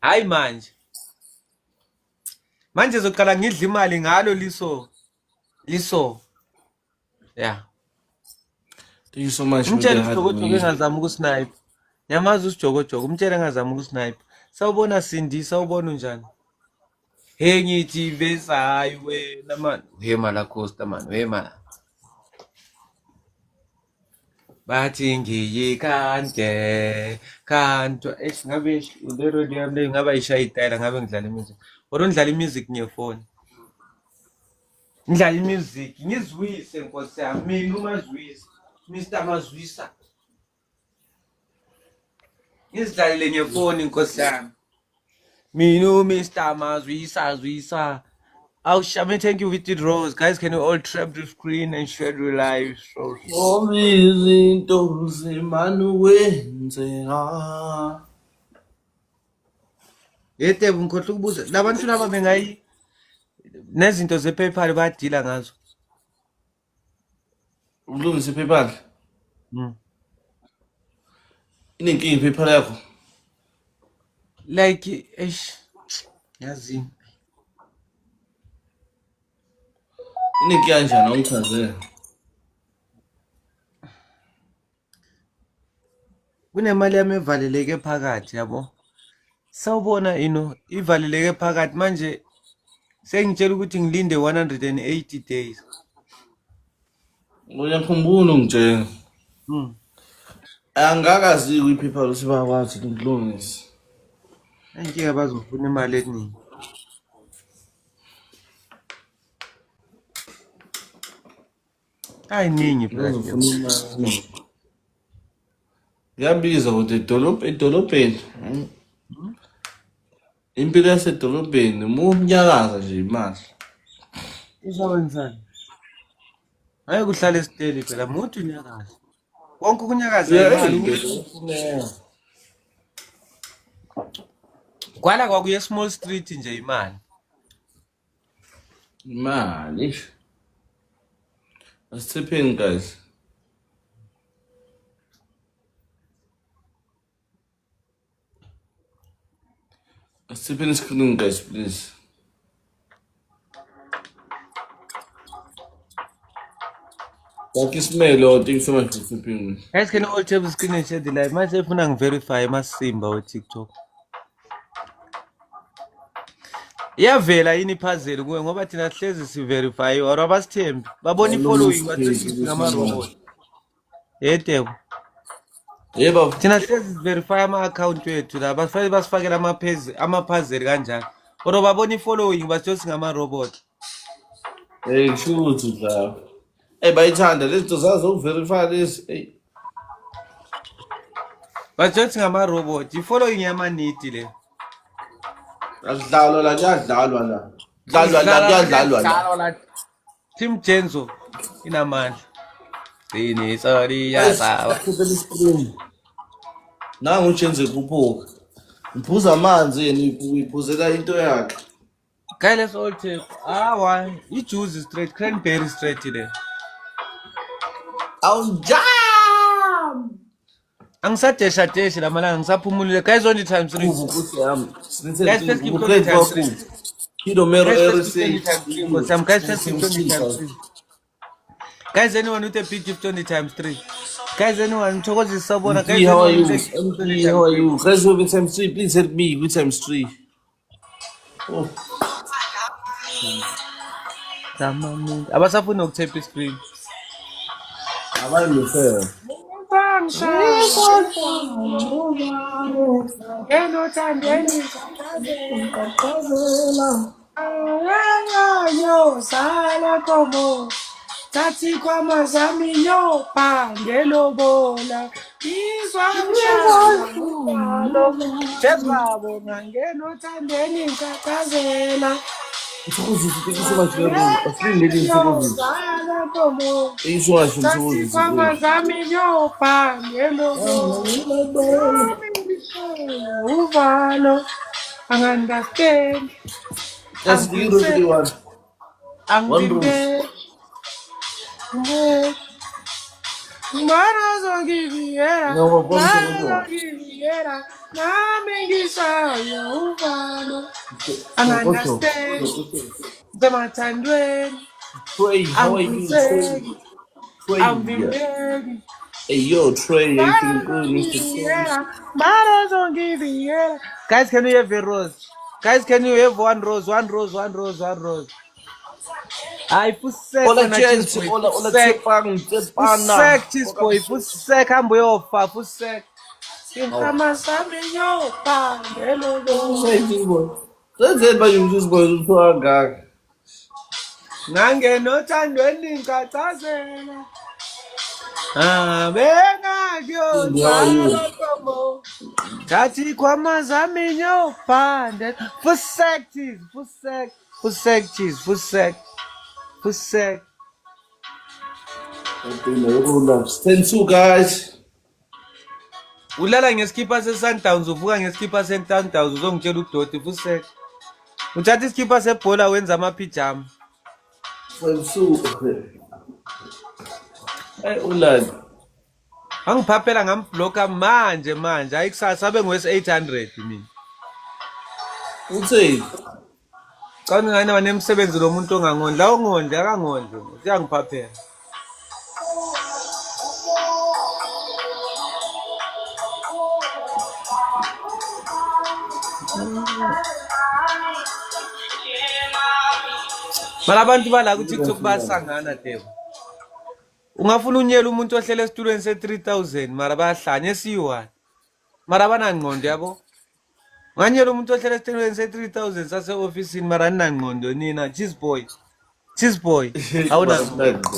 Hayi manje. Manje zoqala ngidla imali ngalo liso. Yeah. Thank you so much. Umtshela uJogojogo engazama ukusnipe. Yamazi uJogojogo umtshela engazama ukusnipe. Sawubona Sindi, sawubona unjani? Hey ngithi besayi wena man. Wema la Costa man, wema. Bathi ngiyikante kanto ngabe le road yami le ngaba ishayitayela ngabe ngidlala music. Or ngidlala music ngefoni. Ngidlala music ngizwise Nkosi yami mina umazwisa Mr Mazwisa. Ngizidlalile ngefoni Nkosi yami. Mina Mr Mazwisa. Oh, Shami, thank you with the rose. Guys, can you all tap the screen and share the live? Izinto zemanu wenzeka. Yete ngikhohle ukubuza. Labantu laba bengayi nezinto ze-PayPal badila ngazo. Ulungise PayPal. Inenkinga PayPal yakho. Like yazi. Inenkinga kanjani awuchazele? Kunemali yami evaleleke phakathi yabo. Sawubona ivaleleke phakathi manje sengitshela ukuthi ngilinde 180 days. Uyakhumbula ngitshela. Angakazi kwiPayPal usibakwazi ukulungisa. Inkinga bazofuna imali eningi. Ayiningi plus. Yabiza ukuthi edolobheni. Impilo yasedolobheni umnyakaza nje imali. Izawenzani? Hayi kuhlala esiteli phela muthi unyakaza. Wonke ukunyakaza imali. Kwala kwakuye small street nje imali. Imali. Asithepeni guys. Asithepeni screen guys please. Thank you Smelo, thank you so much for sipping. Guys, can you all tap the screen and share the live? Manje ufuna ngiverify masimba we TikTok. Iyavela yini puzzle kuwe ngoba thina sihlezi siverify or abasithembi. Babona ifollowing bathi ngama robot. Yetebo. Yebo. Thina sihlezi verify ama account wethu la bafike basifakela ama puzzle kanjani. Or babona ifollowing bathi ngama robot. Shoot la. Bayithanda lezi zinto zazo verify this. Bathi ngama robot. Ifollowing yama niti le. Adlalwa la kuyadlalwa la. Kuyadlalwa la. Team Jenzo inamandla. Qinisa liyasawa. nangu ujenze kuphupha ngiphuza amanzi yena uyiphuzela into yakhe. Guy, let's all take. Why? You choose straight, cranberry straight today. Awujam Angisadesha la malanga ngisaphumulile. Guys, only times 3. Nkosi yami Guys, first keep 20 times 3. Kidomero Guys, first RC keep 20 times 3. Some guys first keep 20 times 3. Guys, anyone with a big give 20 times 3. Guys, anyone Chokozi Sabona. Guys, how are you? anyone with a MP, how are you? Guys, with times 3, please help me with times 3. Oh, abasafuna ukutap screen. abantu fair. Tati kwa mazami yo pangelo bola izwa mshalo tebabo ngangeno tandeni ngakazela Mthokozi ufikise bajero. Asilindele Mthokozi. Eyisho Tati kwa Mthokozi. mazami yo pangelo bola uvalo understand That's the Euro 31. One rose. Marazo Giviera, No, one Marazo Giviera, Namigisaya Uvano, and understand the Matandren, Trey, how are you? Trey. I'm Trey. Viviera, Hey, yo, Trey, you feeling good, Mr. Trey? Marazo Giviera. Guys, can you have a rose? Guys, can you have one rose? One rose, one rose, one rose. Ay, fusek Ola wena chance, cheese boy. ola Fusek. tsepana. Fusek cheese boy. Fusek hambo yofa. Fusek. Kama Saminyo, Pangelo, Say boy. Let's by you just boy to our guy. Nange no tandweni nkatazela. Benga How gyo are you? salokomo. Tati kwa mazami nyo pande. Fusek cheese. Fusek. Fusek cheese. Fusek. Fusek. Stand two, guys. Ulala ngeskipa se-Sundowns uvuka ngeskipa se-Sundowns uzongitshela udoti Fusek. Uthatha iskipa sebhola wenza amapijama. Stand two. Hey, Ulad. Angiphaphela ngambloka manje. Hayi kusasa abe ngowes-800 mina. Uthi. Cha ngingane banemsebenzi lo muntu ongangondla ongondle akangondle. Uyangiphaphela. Mara abantu bala ku TikTok basangana debo. Ungafuna unyela umuntu ohlele esitulweni se-3000 mara bayahlanya esiyi-1. Mara banangqondo yabo. Nganyela umuntu ohlele esitulweni se-3000 sase-ofisini mara ninangqondo nina cheese boy. Cheese boy. Awunangqondo.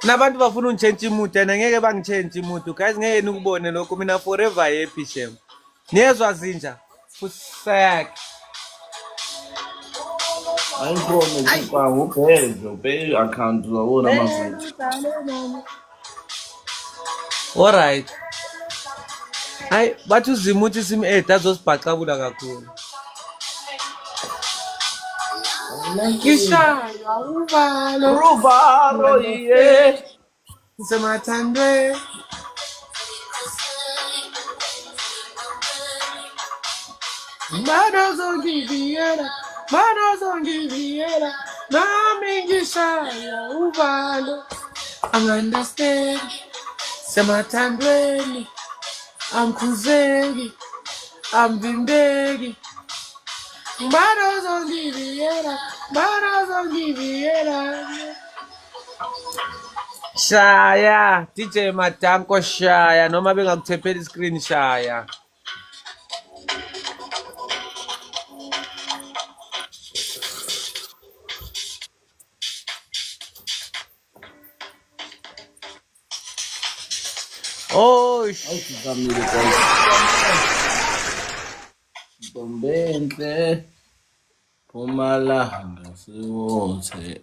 Nabantu bafuna ungitshentsha imuti and ngeke bangitshentshe imuti. Guys ngeke nikubone lokho mina forever happy shem. Niyezwa zinja? Fusek. Ayikho ngikuba ubheke, ubheke account uzabona amafuthi. Alright. Hayi bathi uzimuthi sim-8 azosibhaqabula kakhulu. Kishaya uvalo Ruvaro, yeah. Sematandwe Marazo Giviera, Nami Kishaya uvalo I understand Sematandweni I'm Kuzegi I'm Vimbegi Marazo Giviera Shaya, DJ Matanko Shaya, noma bengakuthephela iscreen Shaya. Oh, Bombenhle Pumalanga siwothe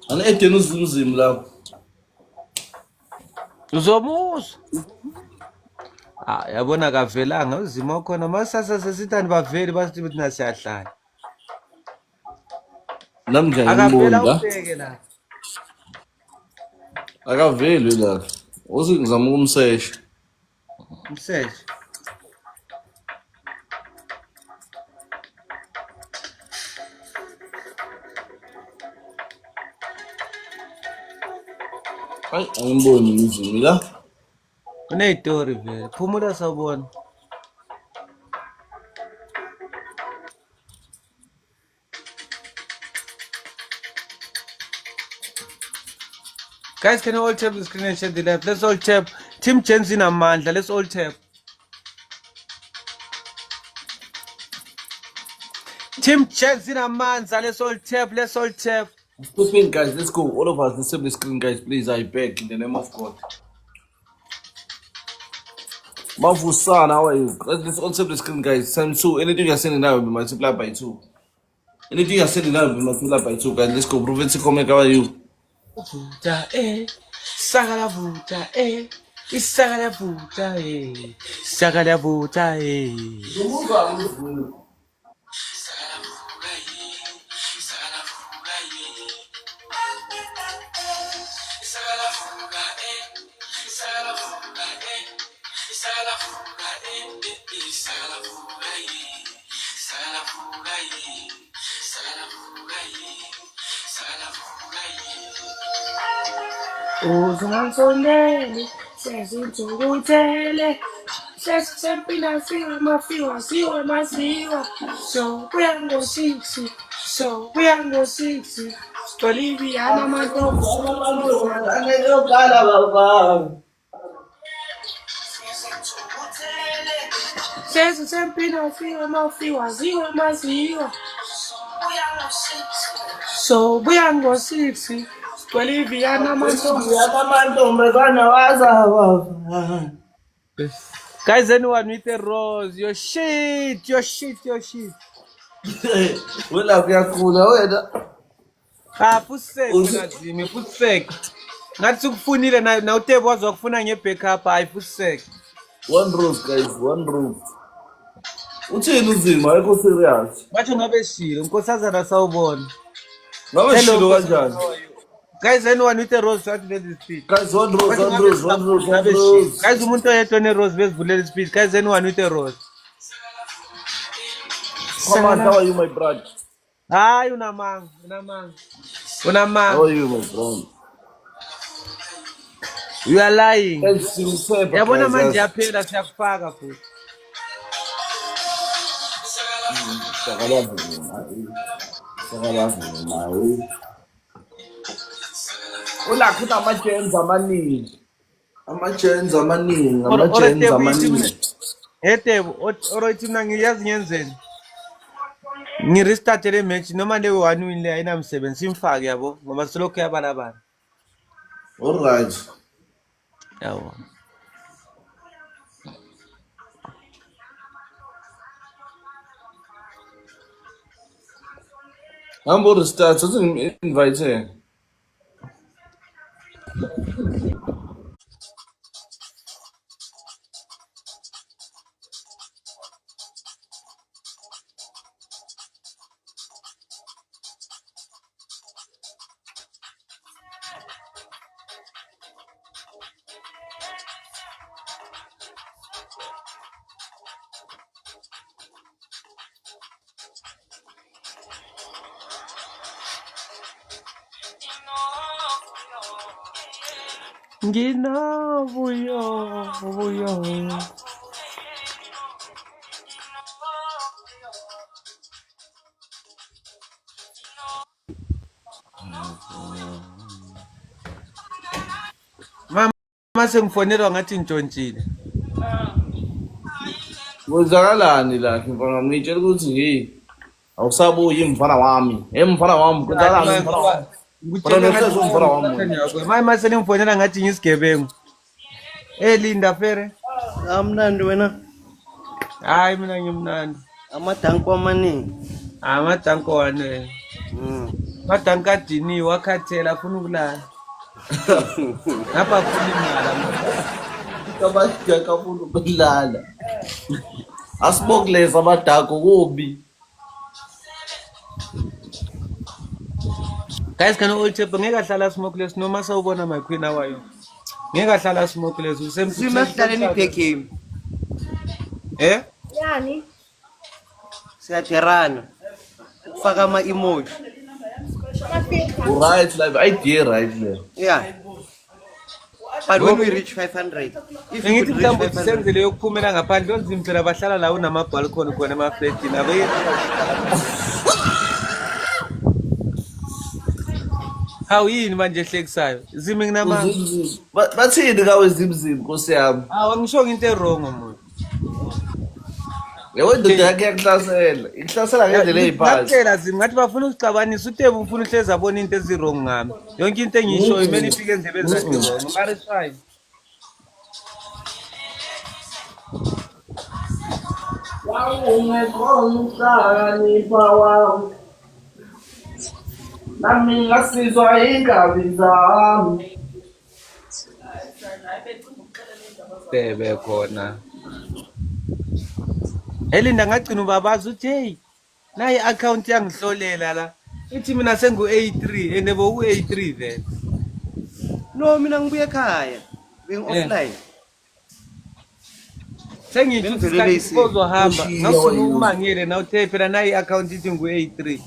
Ani edeni uzunzima lapho. Uzomuzwa. Ah, yabona kavelanga uzimo khona masasa sesithani baveli basithi thina siyahlala. Nami Akavela ngiyayimbona. ubheke la. Akaveli la. Uthi ngizama ukumsesha. Mseje. Hayi angimboni umzimi la. Kuneyitori vele. Phumula sawubona. Guys, can you all tap the screen and share the live? Let's all tap. Team Jen's in Amandla. Let's all tap. Team Jen's in Amandla. Let's all tap. Let's all tap. Step in, guys. Let's go. All of us, let's tap the screen, guys. Please, I beg in the name of God. Mafusana, how are you? Let's all tap the screen, guys. Send 2. Anything you're sending now will be multiplied by 2. Anything you're sending now will be multiplied by 2, guys. Let's go. Province, comment, how are you? Vuta sakala vuta isakala vuta sakala vuta Uzangisondele, sezintsukuthele, sesisempila siwa mafiwa, siwa masiwa. So buya ngo-6, so buya ngo-6. Olivia namantombi. Sesisempila siwa mafiwa, siwa masiwa. So buya ngo-6. Olivia namantombi. Guys, anyone with a rose? Your shit. Wela kuyakhula wena. Ah, pusek ngazimi, pusek. Ngathi ukufunile na uTebo wazokufuna ngebackup hayi pusek. One rose, guys. One rose. Uthini uzima? Ayikho serious. Bathi ngabe shilo, unkosazana sawubona. Ngabe Hello, shilo Nkosazana, kanjani? how are you? Guys, anyone with a rose start let this speech. Guys, one rose, Bathi one ngabe rose, one rose, one ngabe shilo. rose. Guys, umuntu oyedwa one-rose besivulela speech. Guys, anyone with a rose? Come on, how are you, my brother? Hayi unamanga. How are you, my brother? You are lying. Guys, simsepa, Yabona guys. manje yaphela siyakufaka futhi. Ulakho unama-gems amaningi. Ama-gems amaningi, Oro ama-gems Tebo ithi mina. amaningi. Hey Tebo, oro ithi mina ngiyazi ngenzeni. Ngirestart le match noma le 1 win le ayinamsebenzi simfake yabo ngoba silokho yabalabala. All right. Yabo. Hamba restart, uthi ngi-invite. Nginavuyo. Mama sengifonelwa ngathi ntshontshile. Kwenzakalani la mfana ngitshela ukuthi hey awusabuyi mfana wami. Mfana wami kwenzakalani mfana wami? Mama sengifonela ngathi ngisigebengu. Linda Fere. Amnandi wena Hayi mina ngimnandi. amadanko amaningi Amadanko wane. Madanka dini wakhathela afuna ukulala. Ngapha afuna imali. Amadaka afuna ukulala. Asimokeleza amadaka kubi. Guys, can all chip ngeke ahlala smokeless noma sawubona my queen awayo. Ngeke ahlala smokeless usemthini. Simahlale nibheke. Eh? Yani, Siyajerana. Faka ama-emoji. ama-filter. Right, like idea right there. Yeah. But when we reach 500, if we Ngithi could reach mhlawumbe 500, senzele yokuphumela ngaphandle onzima phela bahlala la unama-balcony khona emafletini abe Hawu yini manje ehlekisayo? Zimi nginamanga. Bathini kawe zimzim Nkosi yami? Angisho into e-wrong manje. Yebo indoda yakhe yakuhlasela. Ikuhlasela ngendlela eziphansi. Ngakutshela Zimi ngathi bafuna usixabanisa uTebu ufuna uhlezi abona into ezi-wrong ngami. Yonke into engiyishoyo kumele ifike endlebeni zakhe wrong. Mara it's fine. Ungekho umhlakanipa wami. Nami ngasizwa ingabi zami. Tebe khona. Elinda ngagcina ubabaza uthi hey nayi i-account yangihlolela la. Ithi mina sengu-A3 and boku-A3 vele. no, mina ngibuye ekhaya. Being offline. Sengithi Benzelele isikhathi uzohamba ngakufuna ukumangile na uthe phela nayi i-account ithi ngu-A3.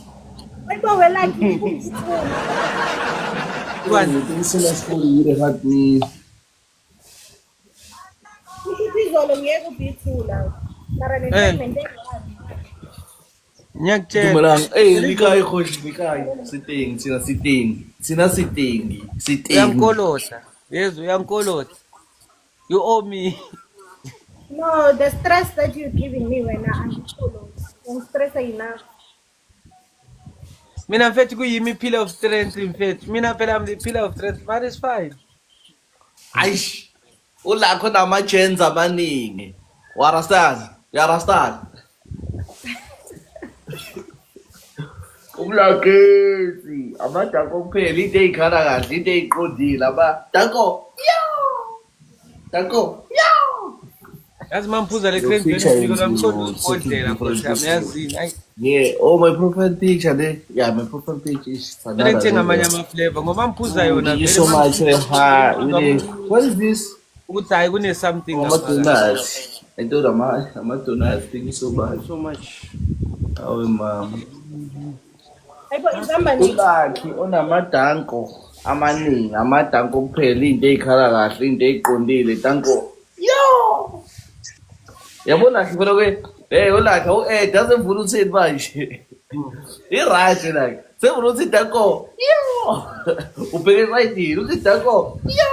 Wena welaki. Izolo ngeke ubithula. Mara ne-payment engani. Ngiyakutshela. Dumelang, likai khoshi likai. Siteng, sina siteng. Uyankolotha. Yezu uyankolotha. You owe me. No, the stress that you're giving me when I'm full. I'm stressed enough. Mina mfethu kuyimi pillar of strength mfethu. Mina phela I'm the pillar of strength, but it's fine. Aish. Ulakho namajenza amaningi. Yarastan. Umlakezi, amadako kuphela into eyikhala kahle, into eyiqondile amadako. Dako. Yazi mamphuza le crazy benefit ngamqondo ukhodlela Nkosi yami yazini. Hayi. Yeah, oh my profile picture there. Yeah, my profile picture is Kumele ngithenga amanye ama-flavor ngoba mphuza yona Thank you vele so much. mangiphuza What is this? ukuthi hayi kune something Donuts. I told them I'm a donuts. Thank you so much. So much. Oh, mom. Hayibo izamba nini? Ulakhi onamadanko amaningi, amadanko kuphela into eyikhala kahle, into eyiqondile, danko. Yo! Yabona ke phela ke ulakhi u-Ed asevula uthini manje. I-right like. Sevula uthi danko. Yo! Ubheke right uthi danko. Yo!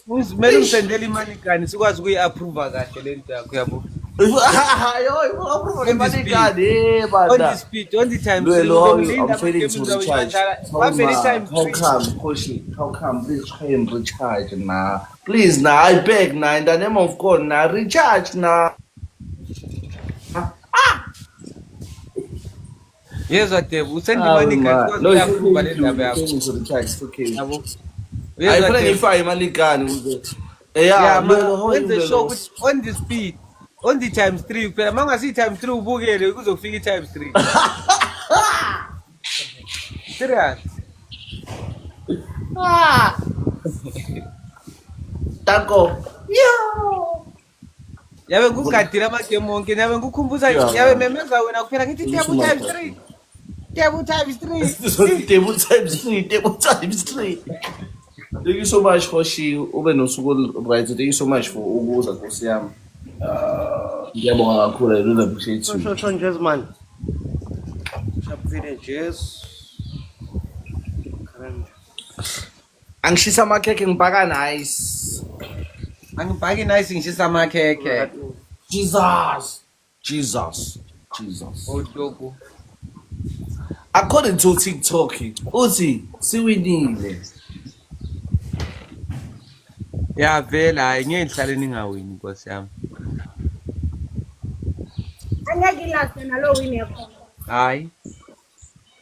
Kumele ungisendele imali kani sikwazi ukuyi-approve kahle le nto yakho yabo. On the speed, on the time. I'm failing to recharge. How come? Please try and recharge now. Please now, I beg now, in the name of God now, recharge now. Yes, whatever. Usend imali kani No, sikwazi it's ukuyi-approve le ndaba yakho. failing to recharge. It's okay. Yabo. I feel like if I imali kani. Yeah, when the show on the speed, on the times 3 phela mangasi times 3 ubukele kuzofika i-times 3. Serious. Danko. Yabe ngugadile amagame wonke yabe ngukhumbuza yabe memeza wena kuphela ngithi Tebu times 3. Tebu times 3. Table times 3. Thank you so much, Hoshi. Ube nosuku right. Thank you so much for ukuza Nkosi yami. Ngiyabonga kakhulu. I really appreciate you. Short Jazz man. Sharp video Jazz. Angishisa amakhekhe ngibhaka nice. Angibhaki nice ngishisa amakhekhe. Jesus. Ohloko. According to TikTok, uthi siwinile. Ya vela hayi ngeke ngihlale ningawini Nkosi yami. ngeke ilast nalo win yakho. Hayi.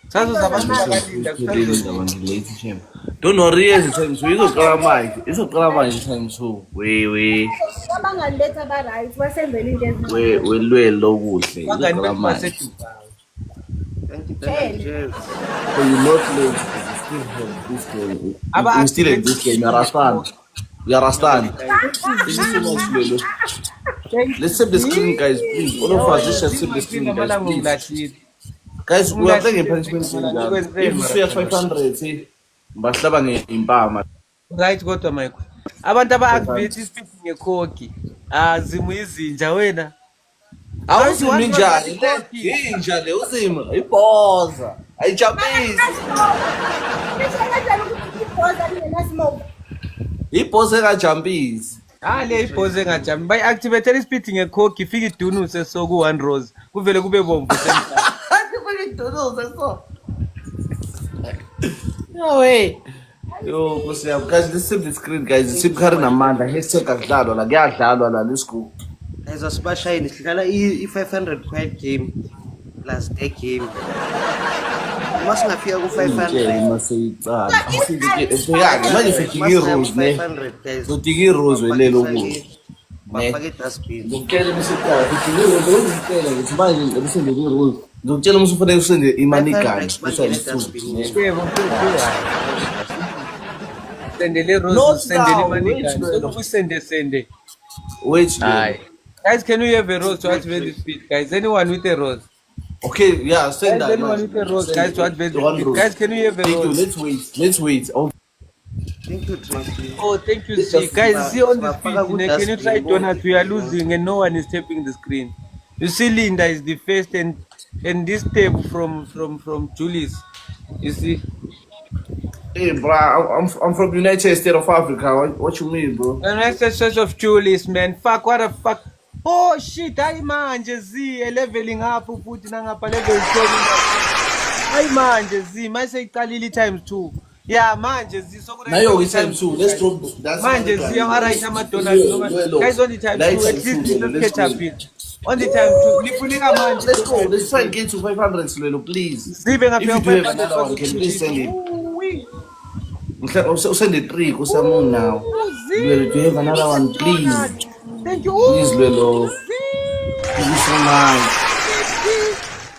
Sazozabantu bakalinda Don't worry, it's time 2. Izoqala manje time 2. We Abangaletha ba right basenzele into ezinhle. welwele lokuhle. Izoqala manje. Thank you. So you not late. You still have this game. You still in this game. You understand? Thank you so much, Lelo. Let's save the screen, guys. Please, all of us, let's just save the screen, guys. Please. Guys, we are playing a punishment screen, guys. If you share 500, see, bahlaba ngempama. Right kodwa Michael. Abantu aba-activate ispeed ngekhokhi. Zimu izinja wena. Awuzimi njani? Inja le uzima. Iboza. Ayijabulisi. Iboza engajumpisi. Le iboze engajami. Bayi-activate ispeed ngekhokhi ifike idunuse so ku-1 rose. Kuvele kube bomvu semhlanje. No way. Yo, guys, let's save the screen, guys. Simkhari namandla. Hashtag akudlalwa la. Kuyadlalwa la let's go. Guys, asibashayini sidlala i-500 quiet game plus day game. Uma singafika ku-500 maseyicala. Manje sidinga i-rules ne. 500 guys. Sidinga i-rules welelo kulo. Bafake i-dustbin. Ngikutshela imisikhathi sidinga i-rules. Ngikutshela ukuthi manje ngibisende i-rules. Ngikutshela ukuthi ufanele usende imani gun. Sendele rose, sendele money. Sende. Wait. Guys, can we have a rose to activate the speed? Guys, anyone with a rose? Okay, yeah, send that. Anyone with a rose, guys, to activate the speed? Guys, can we have a rose? Let's wait. Oh. Thank you, Tracy. Oh, thank you, see. Guys, see on the speed. Can you try donut? We are losing and no one is tapping the screen. You see, Linda is the first and this tape from Julius. You see? Hey, bro, I'm from United States of Africa. What you mean, bro? United States of Julius, man. Fuck, what the fuck? Oh shit, hayi manje zi leveling up futhi nangapha level 10. Hayi manje zi mayiseyiqalile times 2. Yeah, manje zi nayo times 2. Let's drop that. Manje zi alright ama-dollars. Guys on the time 2 at least let's catch up it. On the time 2 lifunika manje. Let's go. Let's try and get to 500 Lelo, please. Zibe If you do have another one, can please send it. Send it 3 because I'm on now. Do you have another one, please? Thank you. Please, Lelo. Thank you so much.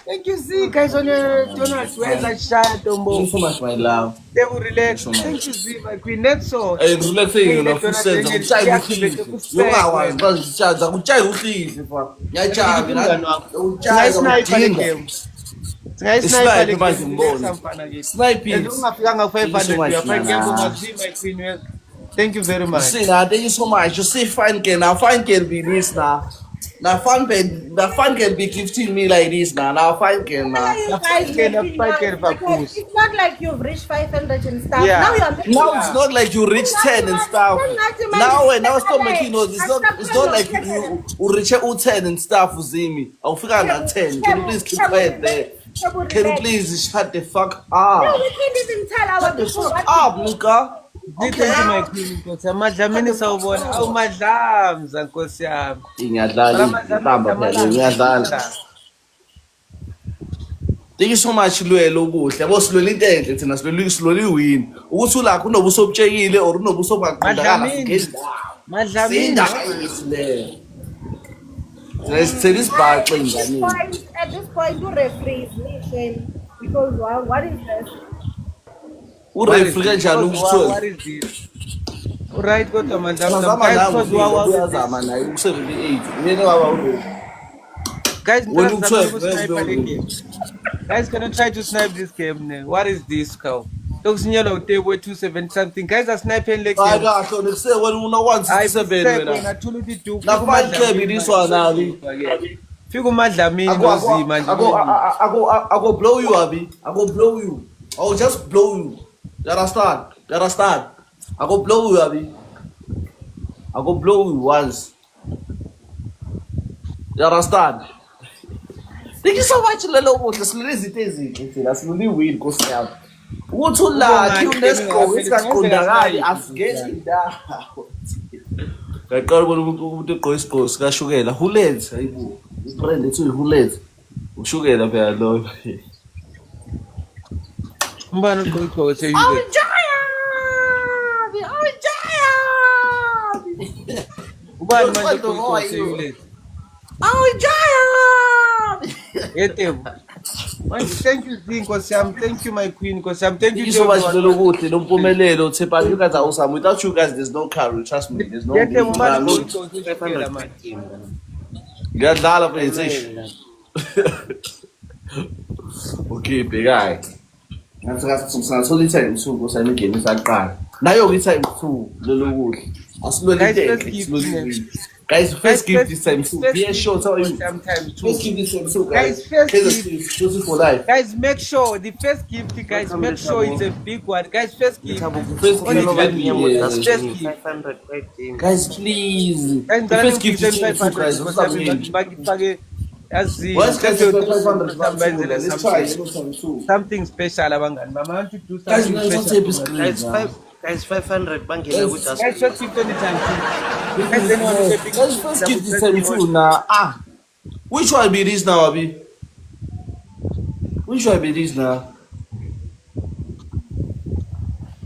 Thank you, Z. Guys, on your donut, where's that shot, Tombo? Thank you so much, my love. They will relax. Thank you, Z, my queen. That's so. Hey, relaxing, you know, for sense. I'm trying to keep it. You are one, but I'm trying to keep it. I'm trying to keep it. Thank you very much. See, now, thank you so much. You see, fun can be this now. Now fun can be gifting me like this now. Now fun can now. It's not like you've reached 500 and stuff. Yeah. Now it's not like you reach 10 and stuff. Now stop making noise. It's not like you reach 10 and stuff, Uzimi. I'll figure out 10. Can you please keep quiet there? Can you please shut the fuck up? No, we can't even tell our Shut the fuck up, Luka. Thank you, my queen. Amadlamini sawubona. Awumadlamza Nkosi yami. Ngiyadlala. Thank you so much Lwelo kuhle. Yabo silwela into enhle thina silwela win. Ukuthi ulakho unobuso obutshekile or unobuso obaqondakala ngezindaba. Madlamini. Let's say this back ingane. At this point, you referees listen because what is this? Ureferee kanjani ukuthola? What is this? Alright, kodwa Mazama madam. naye ku78. Yena waba ureferee. Guys, When you try, guys, can you try to snipe this game? What is this cow? Toksinyela utebwe 270 something. Guys are sniping like I got so they say when una 167 wena. Na fight club this one now. Fika umadlamini nozi manje. I go blow you abi. I go blow you. I will just blow you. You understand? I go blow you abi. I go blow you once. You understand? Thank you so much Lelo kuhle silele izinto ezinhle thina silule win Nkosi yami. Uthi ulakhi UNESCO isaqondakali asingeni indawo. Ngaqala ubona umuntu egqoka isigqoko sikashukela. Who lens hayibo. friend ethi uyihulethe ushukela phela lo Mbani uqoqo seyile. Ubani manje uqoqo seyile. Yetebo. Manje thank you Nkosi yami, thank you my queen, Nkosi yami, thank you so much everyone. vele ukuthi nompumelelo Tshepani, you guys are awesome. Without you guys there's no courage, trust me, there's no Yetebo manje no- uqoqo seyile manje. ngiyadlala mfethu okay bhekayi ngathi i-time 2 kusangenisa kuqala nayo i-time 2 lelo kudla asilwele Guys, into first enhle, gift, silwele man. into. Guys, first gift is time 2. Be sure tell you. Sometime First too. gift is time 2, Guys, guys. first Here's gift. a gift for life. Guys, make sure the first gift, guys, make sure it's a big one. Guys, first gift. First Only gift, guys, yes. first gift. 500 right game. Guys, please. Guys, The first gift is time 2, 500 guys. What's that mean? What's guys, 500? Let's try. Time 2. Something special, abangani. Mama, I want to do Guys, something let's special. Guys, 500 bangena with us. Guys, first gift anytime too. Guys, anyone with a big Guys, first gift is time 2 now. Which one be this now, Abi? Which one be this now?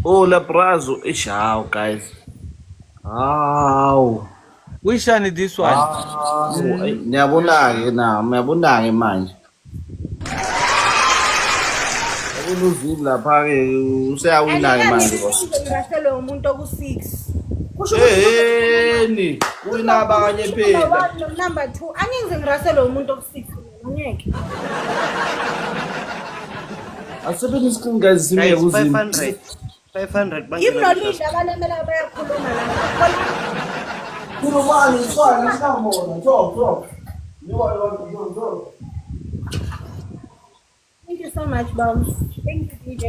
Oh, Labrazo. Wow, guys. Wow. Which one is this one? Ngiyabona-ke ngiyabona-ke manje. Uzulu lapha-ke useyawina-ke manje boss. Ngiraselwe umuntu oku-6. Kusho Eheni, wina abanye phela. number 2. Angeke ngiraselwe umuntu oku-6 ngeke. Asebenza isikini guys simeke Guys, kuzini. 500 Give no bangena. lead abalemela bayakhuluma la. Kurubani, swali, ngisamona, talk. Thank you so much, Bounce. Thank you, DJ.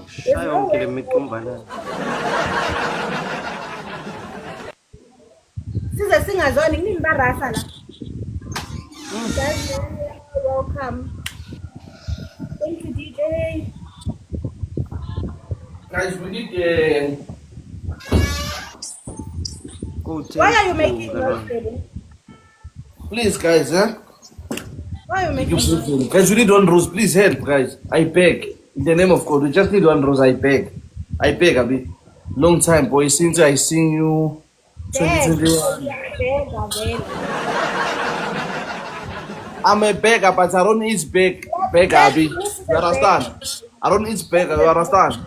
Shaya yonke le mikumbana. Size singazwani ngimbarasa la. Guys, welcome. Thank you, DJ. Guys, we need Why are you making noise, baby? please guys, huh? Why are you making noise? Guys, we need 1 rose. Please help, guys. I beg. In the name of God, we just need 1 rose. I beg. Abi. Long time, boy. Since I seen you. 2021. I'm a beggar, but I don't eat beggar, Abi. You understand? I don't eat beggar, you understand?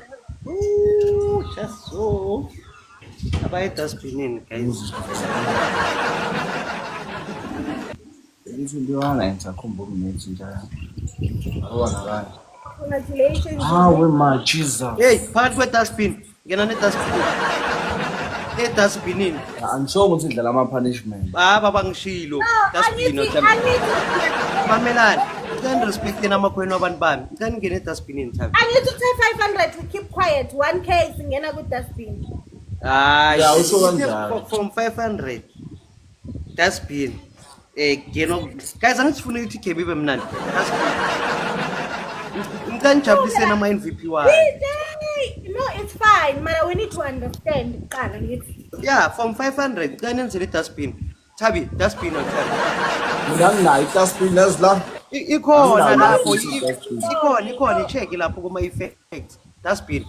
Just so. Abaya dustbin guys. Congratulations. With my Jesus. Hey, phakathi kwe-dustbin. Ngena ne-dustbin. E-dustbinini. I'm sure we'll take the lama punishment. Baba bangishilo. Dustbin mamelani. Ngani respect namakhweno abantu bami. Ngani ngene e-dustbinini Thabi. I need to take 500 to keep quiet. 1K singena ku dustbin. Hayi. Yeah, usho kanjalo. From 500. Dustbin. Ngeno guys angisifuna ukuthi igame ibe mnandi. Ngikanijabuliseni ama-MVP wayo. DJ! No, it's fine. Mara, we need to understand. Qala ngithi. Yeah, from 500 kanenzele i-dustbin. Thabi, dustbin or Thabi. Nganginayo i-dustbin la. Ikhona lapho, Dustbin. ikhona i-check lapho kuma-effects. Dustbin.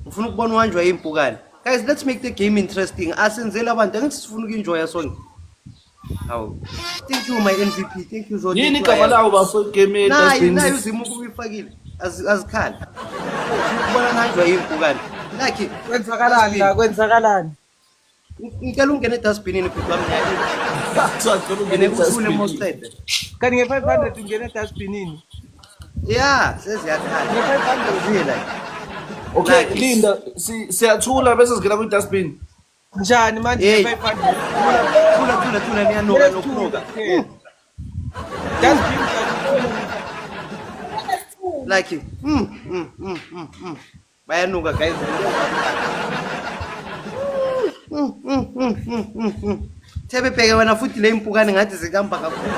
Ufuna ukubona uhanjwa impukane. Guys, let's make the game interesting. Asenzele abantu angithi sifuna uku-enjoya song. Hawu. Thank you my MVP. Thank you Zodi. Yini igama lawo bafake Nayo uzima ukuyifakile. Azikhali. Ufuna ukubona uhanjwa impukane. Like Kwenzakalani la, kwenzakalani? ngicela ungene edustbinini bhuti wami ngene kuthule mostede. Kanti nge-500 ungena edustbinini? Yeah, seziyakhala. Nge-500 Zila. Okay, Linda, siyathula bese singena kwi-dustbin. njani manje Hey. nge-500? Thula niyanuka nokunuka. Dustbin Like bayanuka guys. Thebe bheke wena futhi le impukane ngathi zikamba kakhulu.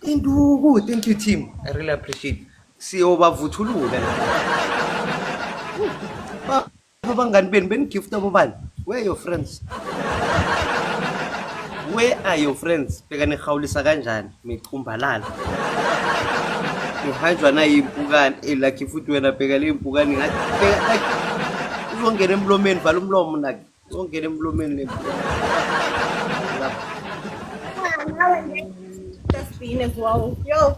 Induku, thank you team. I really appreciate. Siyobavuthulula. Bangani beni gift abo bani? Where are your friends? Where are your friends? Bheka nihawulisa kanjani miqumbalala. Nihanjwa na impukane like futhi wena bheka le impukane ngathi bheka like uzongena emlomeni vala umlomo like uzongena emlomeni le Now and then, dustbin as well. Yo.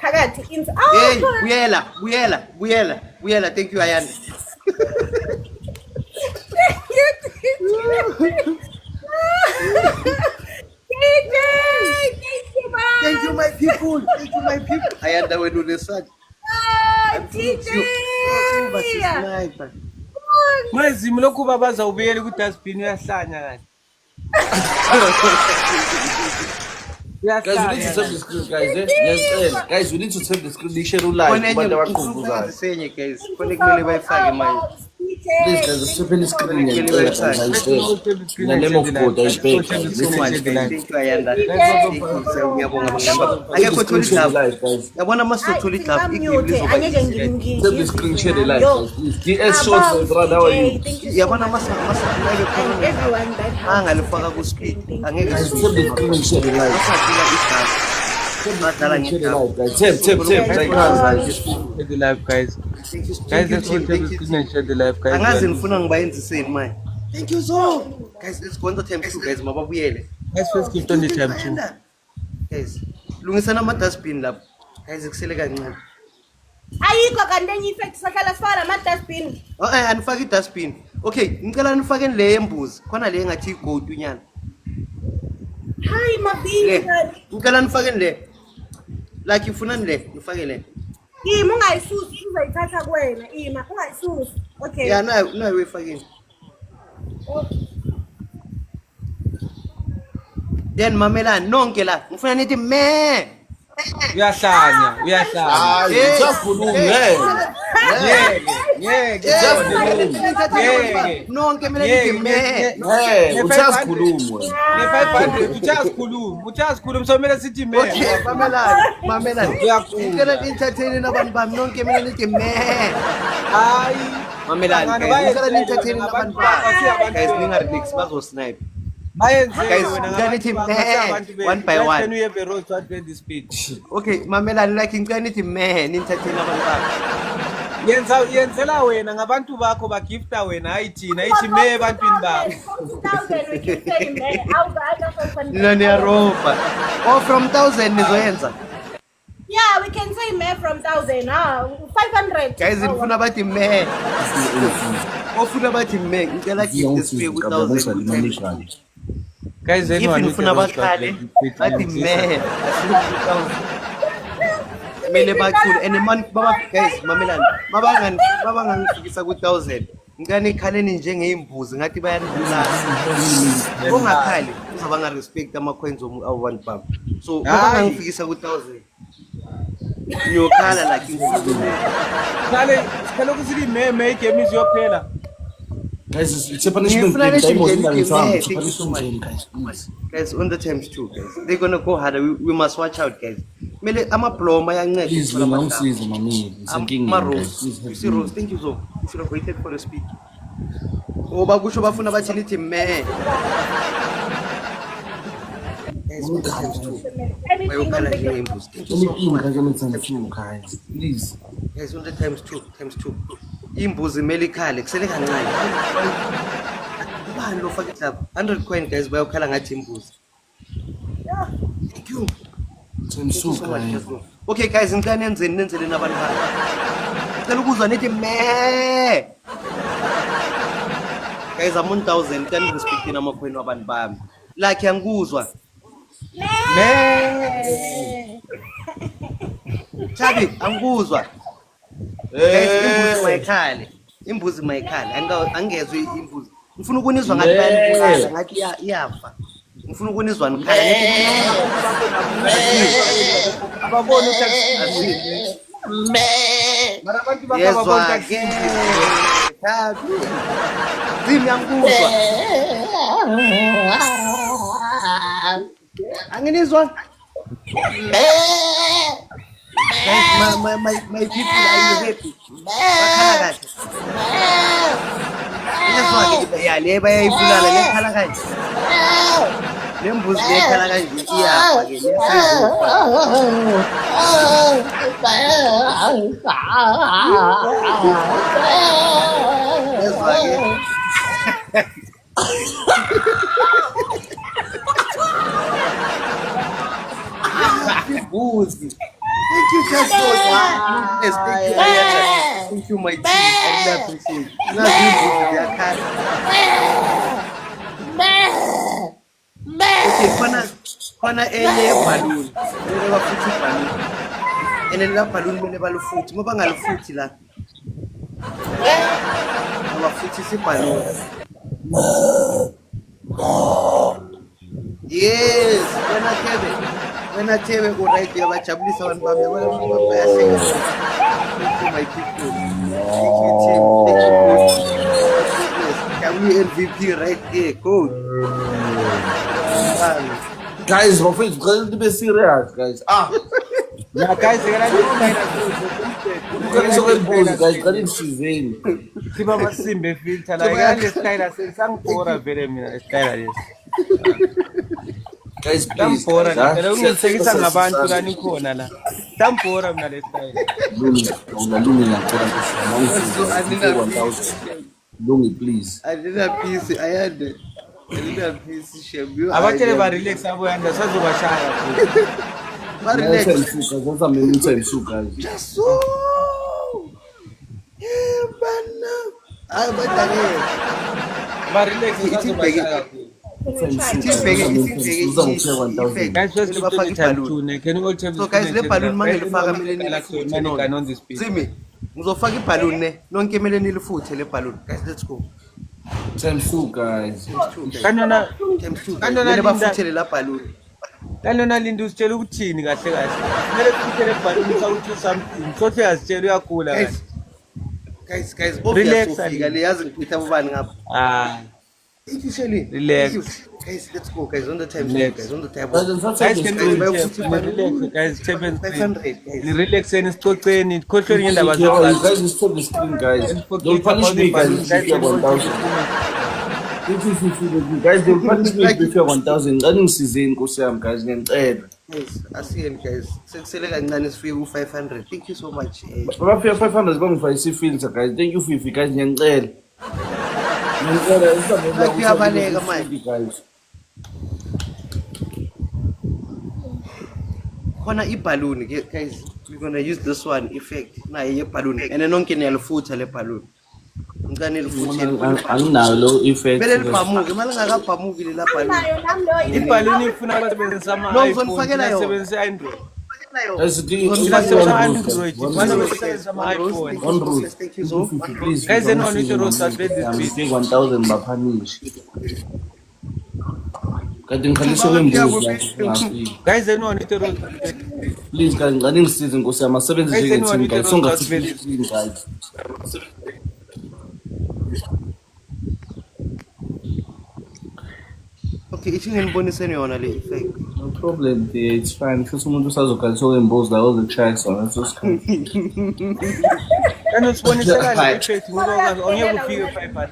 Phakathi in. Hey, Buyela. Thank you, Ayan. Thank you, my people. Ayan daw eno lesad. TJ. Mazimo lokhu babazawubuyela ku dustbin uyahlanya kahle. Guys, we need to tap the screen, guys. Yes, guys, we need to tap the screen. They share live. But they were cool, guys. Guys, kone kumele bayifake manje. Please, guys, tap the screen. In the name of God, I beg. Thank you, Ayan. Akekho Tuli Club. Yabona mase Tuli Club igibili Tap the screen, share the live, guys. Please. DS Shorts, brother, how are you? Yabona mase Everyone that angalifaka ku screen. Angeke Guys, tap the screen, share the live. Share the live, guys. Tap. Share the live, guys. Guys, let's all tap the screen and share the live, guys. Angazi nifuna ngibayenziseni manje. Thank you so. Guys, let's go on to time 2 guys mababuyele. Let's first keep on the time too. Guys, lungisana ama dustbin lapho. Guys, kusele kancane. ayikho kanti enye effect sahlala sifana ama dustbin. Anifaki dustbin. Okay, ngicela nifake le yembuzi. Khona le ngathi igoat unyana. Hayi mabili. Ngicela nifake le. Like ufuna le, nifake le. Ima ungayisusi uzoyithatha kuwena. Ima ungayisusi. Okay. Yeah, no we fake. Then mamelani nonke la. Ngifuna nithi me. Uyahlanya. Nonke mina nithi me. Uchazikhuluma somele sithi me. Mamelani. Ngicela ni-entertain nabantu bami nonke mina nithi me. Hayi. Mamelani. Ngicela ni-entertain nabantu bami. Guys, ninga-relax bazosnipe. Guys, nithi me one by one. Can we have a rose to advance this speech? Okay, mamelani like ngicela nithi me ni-entertain abantu bami. Yenzela wena ngabantu bakho bagifta wena hayi thina ithi me ebantwini bakho. 40,000 we can say man. Nina niyaropa. Oh, from 1,000 nizoyenza. Yeah, we can say man from 1,000. 500. Guys, ngifuna bathi me. Ofuna bathi me. Ngicela gift this way ku 1,000. Guys, If ngifuna bakhale bathi me. Mele bakhulu and man baba guys mamelani mabangangifikisa ku 1,000 ngani khaleni njengeimbuzi ngathi bayanibulala ungakhali uzaba nga respect ama coins abantu baba so mabangangifikisa ku 1,000 ngiyokhala like khale kusithi me game is yophela. Guys, it's a punishment game. Time was in the punishment game, guys. Guys, on the times 2 guys. They're gonna go harder. We must watch out, guys. Mele amabloma yanceda. Please, we don't see the mommy. It's a king. You see Rose, thank you so. You should have waited for the speech. Oh, bakusho bafuna bathi lithi me. Guys, on the times 2. Bayokhala ngeimbuzi. Guys, please. Guys, on the times 2. Imbuzi mele ikhale kusele kancane. Ubani lo fake club 100 coin guys bayokhala ngathi imbuzi. Thank you. Okay guys, ngicela nenzele nabantu bami. Ngicela ukuzwa nithi me. Guys, I'm 1,000 can respect ama coin wabantu bami. Like angikuzwa. Me. Chabi, angikuzwa. Imbuzi mayikhale angezwe imbuzi ngifuna ukunizwa ngathi bayalibulala ngathi iyafa ngifuna ukunizwa nikhala Ababona ukuthi Me. mara abantu bakababona ukuthi Happy. Zimi yangikuzwa. Anginizwa? Guys, my people are you happy? Bakhala kahle. Yezwa-ke ya le bayayibulala lekhala kanje. Le mbuzi lekhala kanje iyafa-ke yezwa-ke. Mbuzi. Thank you, just so much. Yes, thank you, Ayanda. Thank you, my team. I really appreciate it. Now, okay, khona enye balloon. Kumele bafuthi balloon. Ene la balloon kumele balufuthi. Ngoba ngalufuthi la. Abafuthi si balloon. Yes, wena Thebe go right yabajabulisa abantu bami bayahleka. Thank you, my people. Thank you, team. Thank you. MVP right there, coach. Guys, Rofis, going to be serious, guys. Yeah, guys, Guys, got it season. Siba masimbe filter la ngale style sangipora vele mina style lesi. Guys, please. Sangipora ngicela ungisekisa ngabantu lani khona la. Sangipora mina le style. Lungi, please. I did a piece, Ayanda. I did a piece, Shem. Abatshele ba relax abo yanda sazobashaya. Ba relax. Guys. So. Bana. Abatake. Ba relax sazobashaya. Guys, just bafaka balloon. Can you all tell me? So guys, le balloon mangelifaka mileni Simi. Ngizofaka ibaloon ne. Nonke emele nilifuthe le balloon. Guys, let's go. Times 2, guys. Kanona Mele bafuthele la balloon. Kanona Lindu usitshela ukuthini kahle kahle. Kumele futhele balloon sawuthi something. Sothe azitshela uyagula kahle. Guys, relax ofika le yazi ngipitha bobani ngapha. Thank you, Shelly. Relax. Guys, let's go. Guys, on the time. Relax. Guys, on the time. Guys, Champions 500. Guys. Relax and sicoceni khohlweni ngendaba You guys just stop the screen, guys. Don't punish me, guys. If you have 1,000. Guys, don't punish me if you have 1,000. Running season, guys. Guys, asiyen guys. Sekusele kancane sifike ku500. Thank you so much. Bafika 500 bangifaka isifilter, guys. Thank you, Fifi, guys. Ngiyacela. Kuyabaleka manje. Guys. Khona iballoon, guys. We're gonna use this one effect. Na ye balloon. Ene nonke niyalifutha le balloon. Ngicane lifuthele. Anginayo lo effect. Bele libhamuke, mali ngakabhamuki le la balloon. Nayo nami lo ibhaluni ifuna abasebenzisa ama No, iPhone ngizonifakela yona. basebenzisa Android. Guys, do you Basebenzisa Android. Bana basebenzisa ama iPhone. one rule? Thank you so much. Please, Guys, anyone need to roast us with this beat. Take 1,000 bapanish. Kati ngikhaliswe kwembuzi last week. Guys, anyone need to roast. Please, guys, ngicela ngisize Nkosi yami, asebenze Guys, njengeteam, anyone guys. need to Songa roast us with team, guys. Okay, ithi ngiboniseni yona le effect. No problem, dear. It's fine. Futhi umuntu usazokhaliswa kwembuzi la all the tracks on so Kana usibonisela le effect ngoba angeke ufike 500.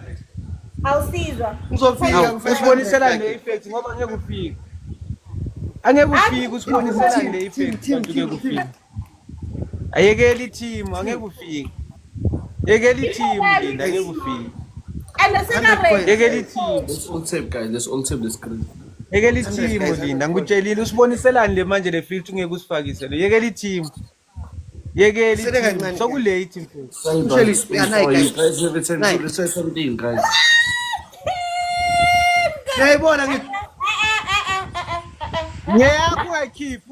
awusizwa. Ngizofika Usibonisela le effect ngoba angeke ufike. Angeke ufike usibonisela le effect angeke ufike. Ayekela i-team angeke ufike. Yekela i-team Linda angeke ufike. And the Yekela i-team. let's all tape, guys. Let's all tape the screen. Yekela i-team Linda ngikutshelile usiboniselani le manje le filter ungeke usifakise lo. Yekela i-team. Yekela i-team. Sokulate mfowethu. Usually, we are nice, guys. Guys, every time let's say something, guys. Ngiyayibona ngithi Ngeyakho ungayikhiphi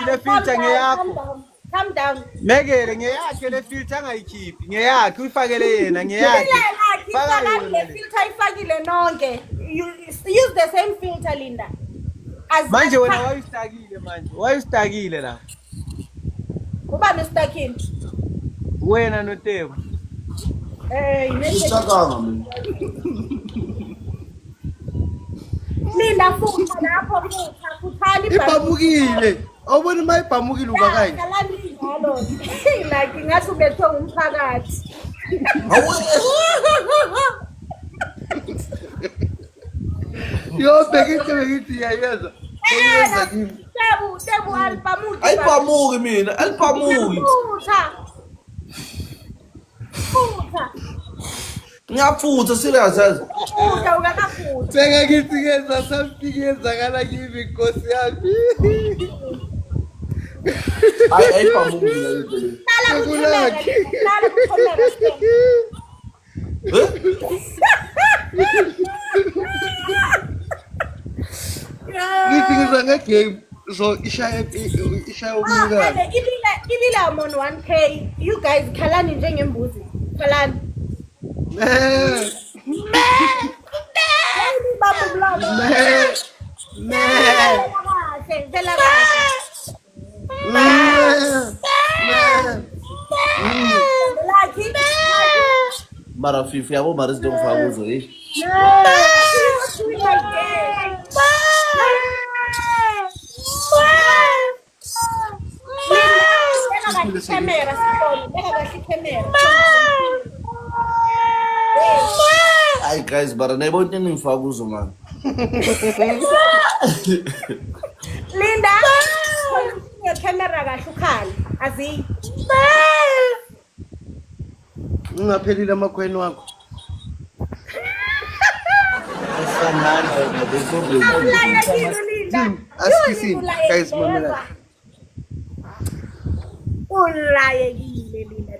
le filter ngeyakho. Calm down. Mekele ngeyakhe le filter angayikhiphi. Ngeyakhe uyifakele yena ngeyakhe. Faka yona Le le. filter ifakile nonke. You use the same filter Linda. As Manje wena wayistakile manje. Wayistakile la. ubani ustakini? Wena noTebo. Ushakanga mina. Linda futhi lapho futhani ibhamukile. Awubona mayibhamukile uba kanje. njalo. Like ngathi ubethwe ngumphakathi. Yo, begithi yayenza. Yayenza kimi. Tebu alipamuki. Alipamuki mina, alipamuki. Futha. Ngiyafutha serious yazi. Futha ungakafutha. Beka kithi kenza something yenzakala kimi inkosi yami. Alipamuki mina into le. Lala kuthomeka. Ngithi ngizanga game. So ishaya umngane. Ilila I'm on 1K. You guys khalani njengembuzi. Khalani. Babu blog. Mara fifi yabo mara sidongifaka kuzo eh. Ay guys, bara nayibona ningifaka kuzo man. Linda, camera kahle ukhali. Azi. Ungaphelile amakhweni wakho. Asikisini guys mamela. Ulayekile Linda.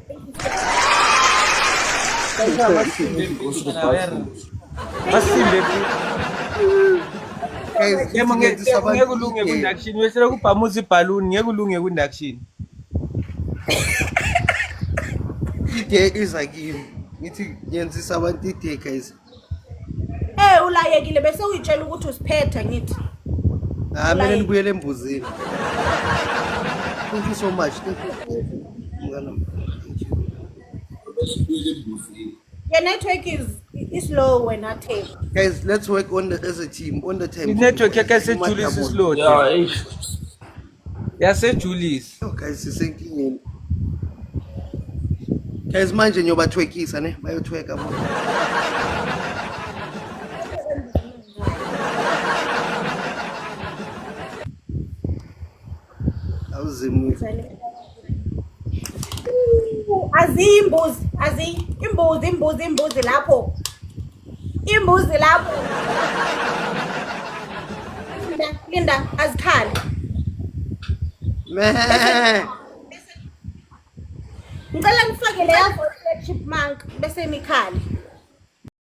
Masinde Guys, ngeke ulunge ku-induction wesela kubhamuza ibhaluni ngeke ulunge ku-induction. ide iza kimi. Ngithi ngiyenzisa abantu ide guys. Ulayekile bese uyitshela ukuthi usiphetha ngithi. Mina nibuyele embuzini. Thank you so much. Thank you. Your network is low when I take. Guys, let's work on as a team on the time. I-network yakhe yasejulius islow. Yeah, yasejulius. Oh guys, sisenkingeni. Guys, manje ngiyobathwekisa ne bayothweka bona. Awuzimu. Imbuzi lapho. Imbuzi lapho. Linda azikhali. Ngicela ngifake leya chipmunk bese nikhali.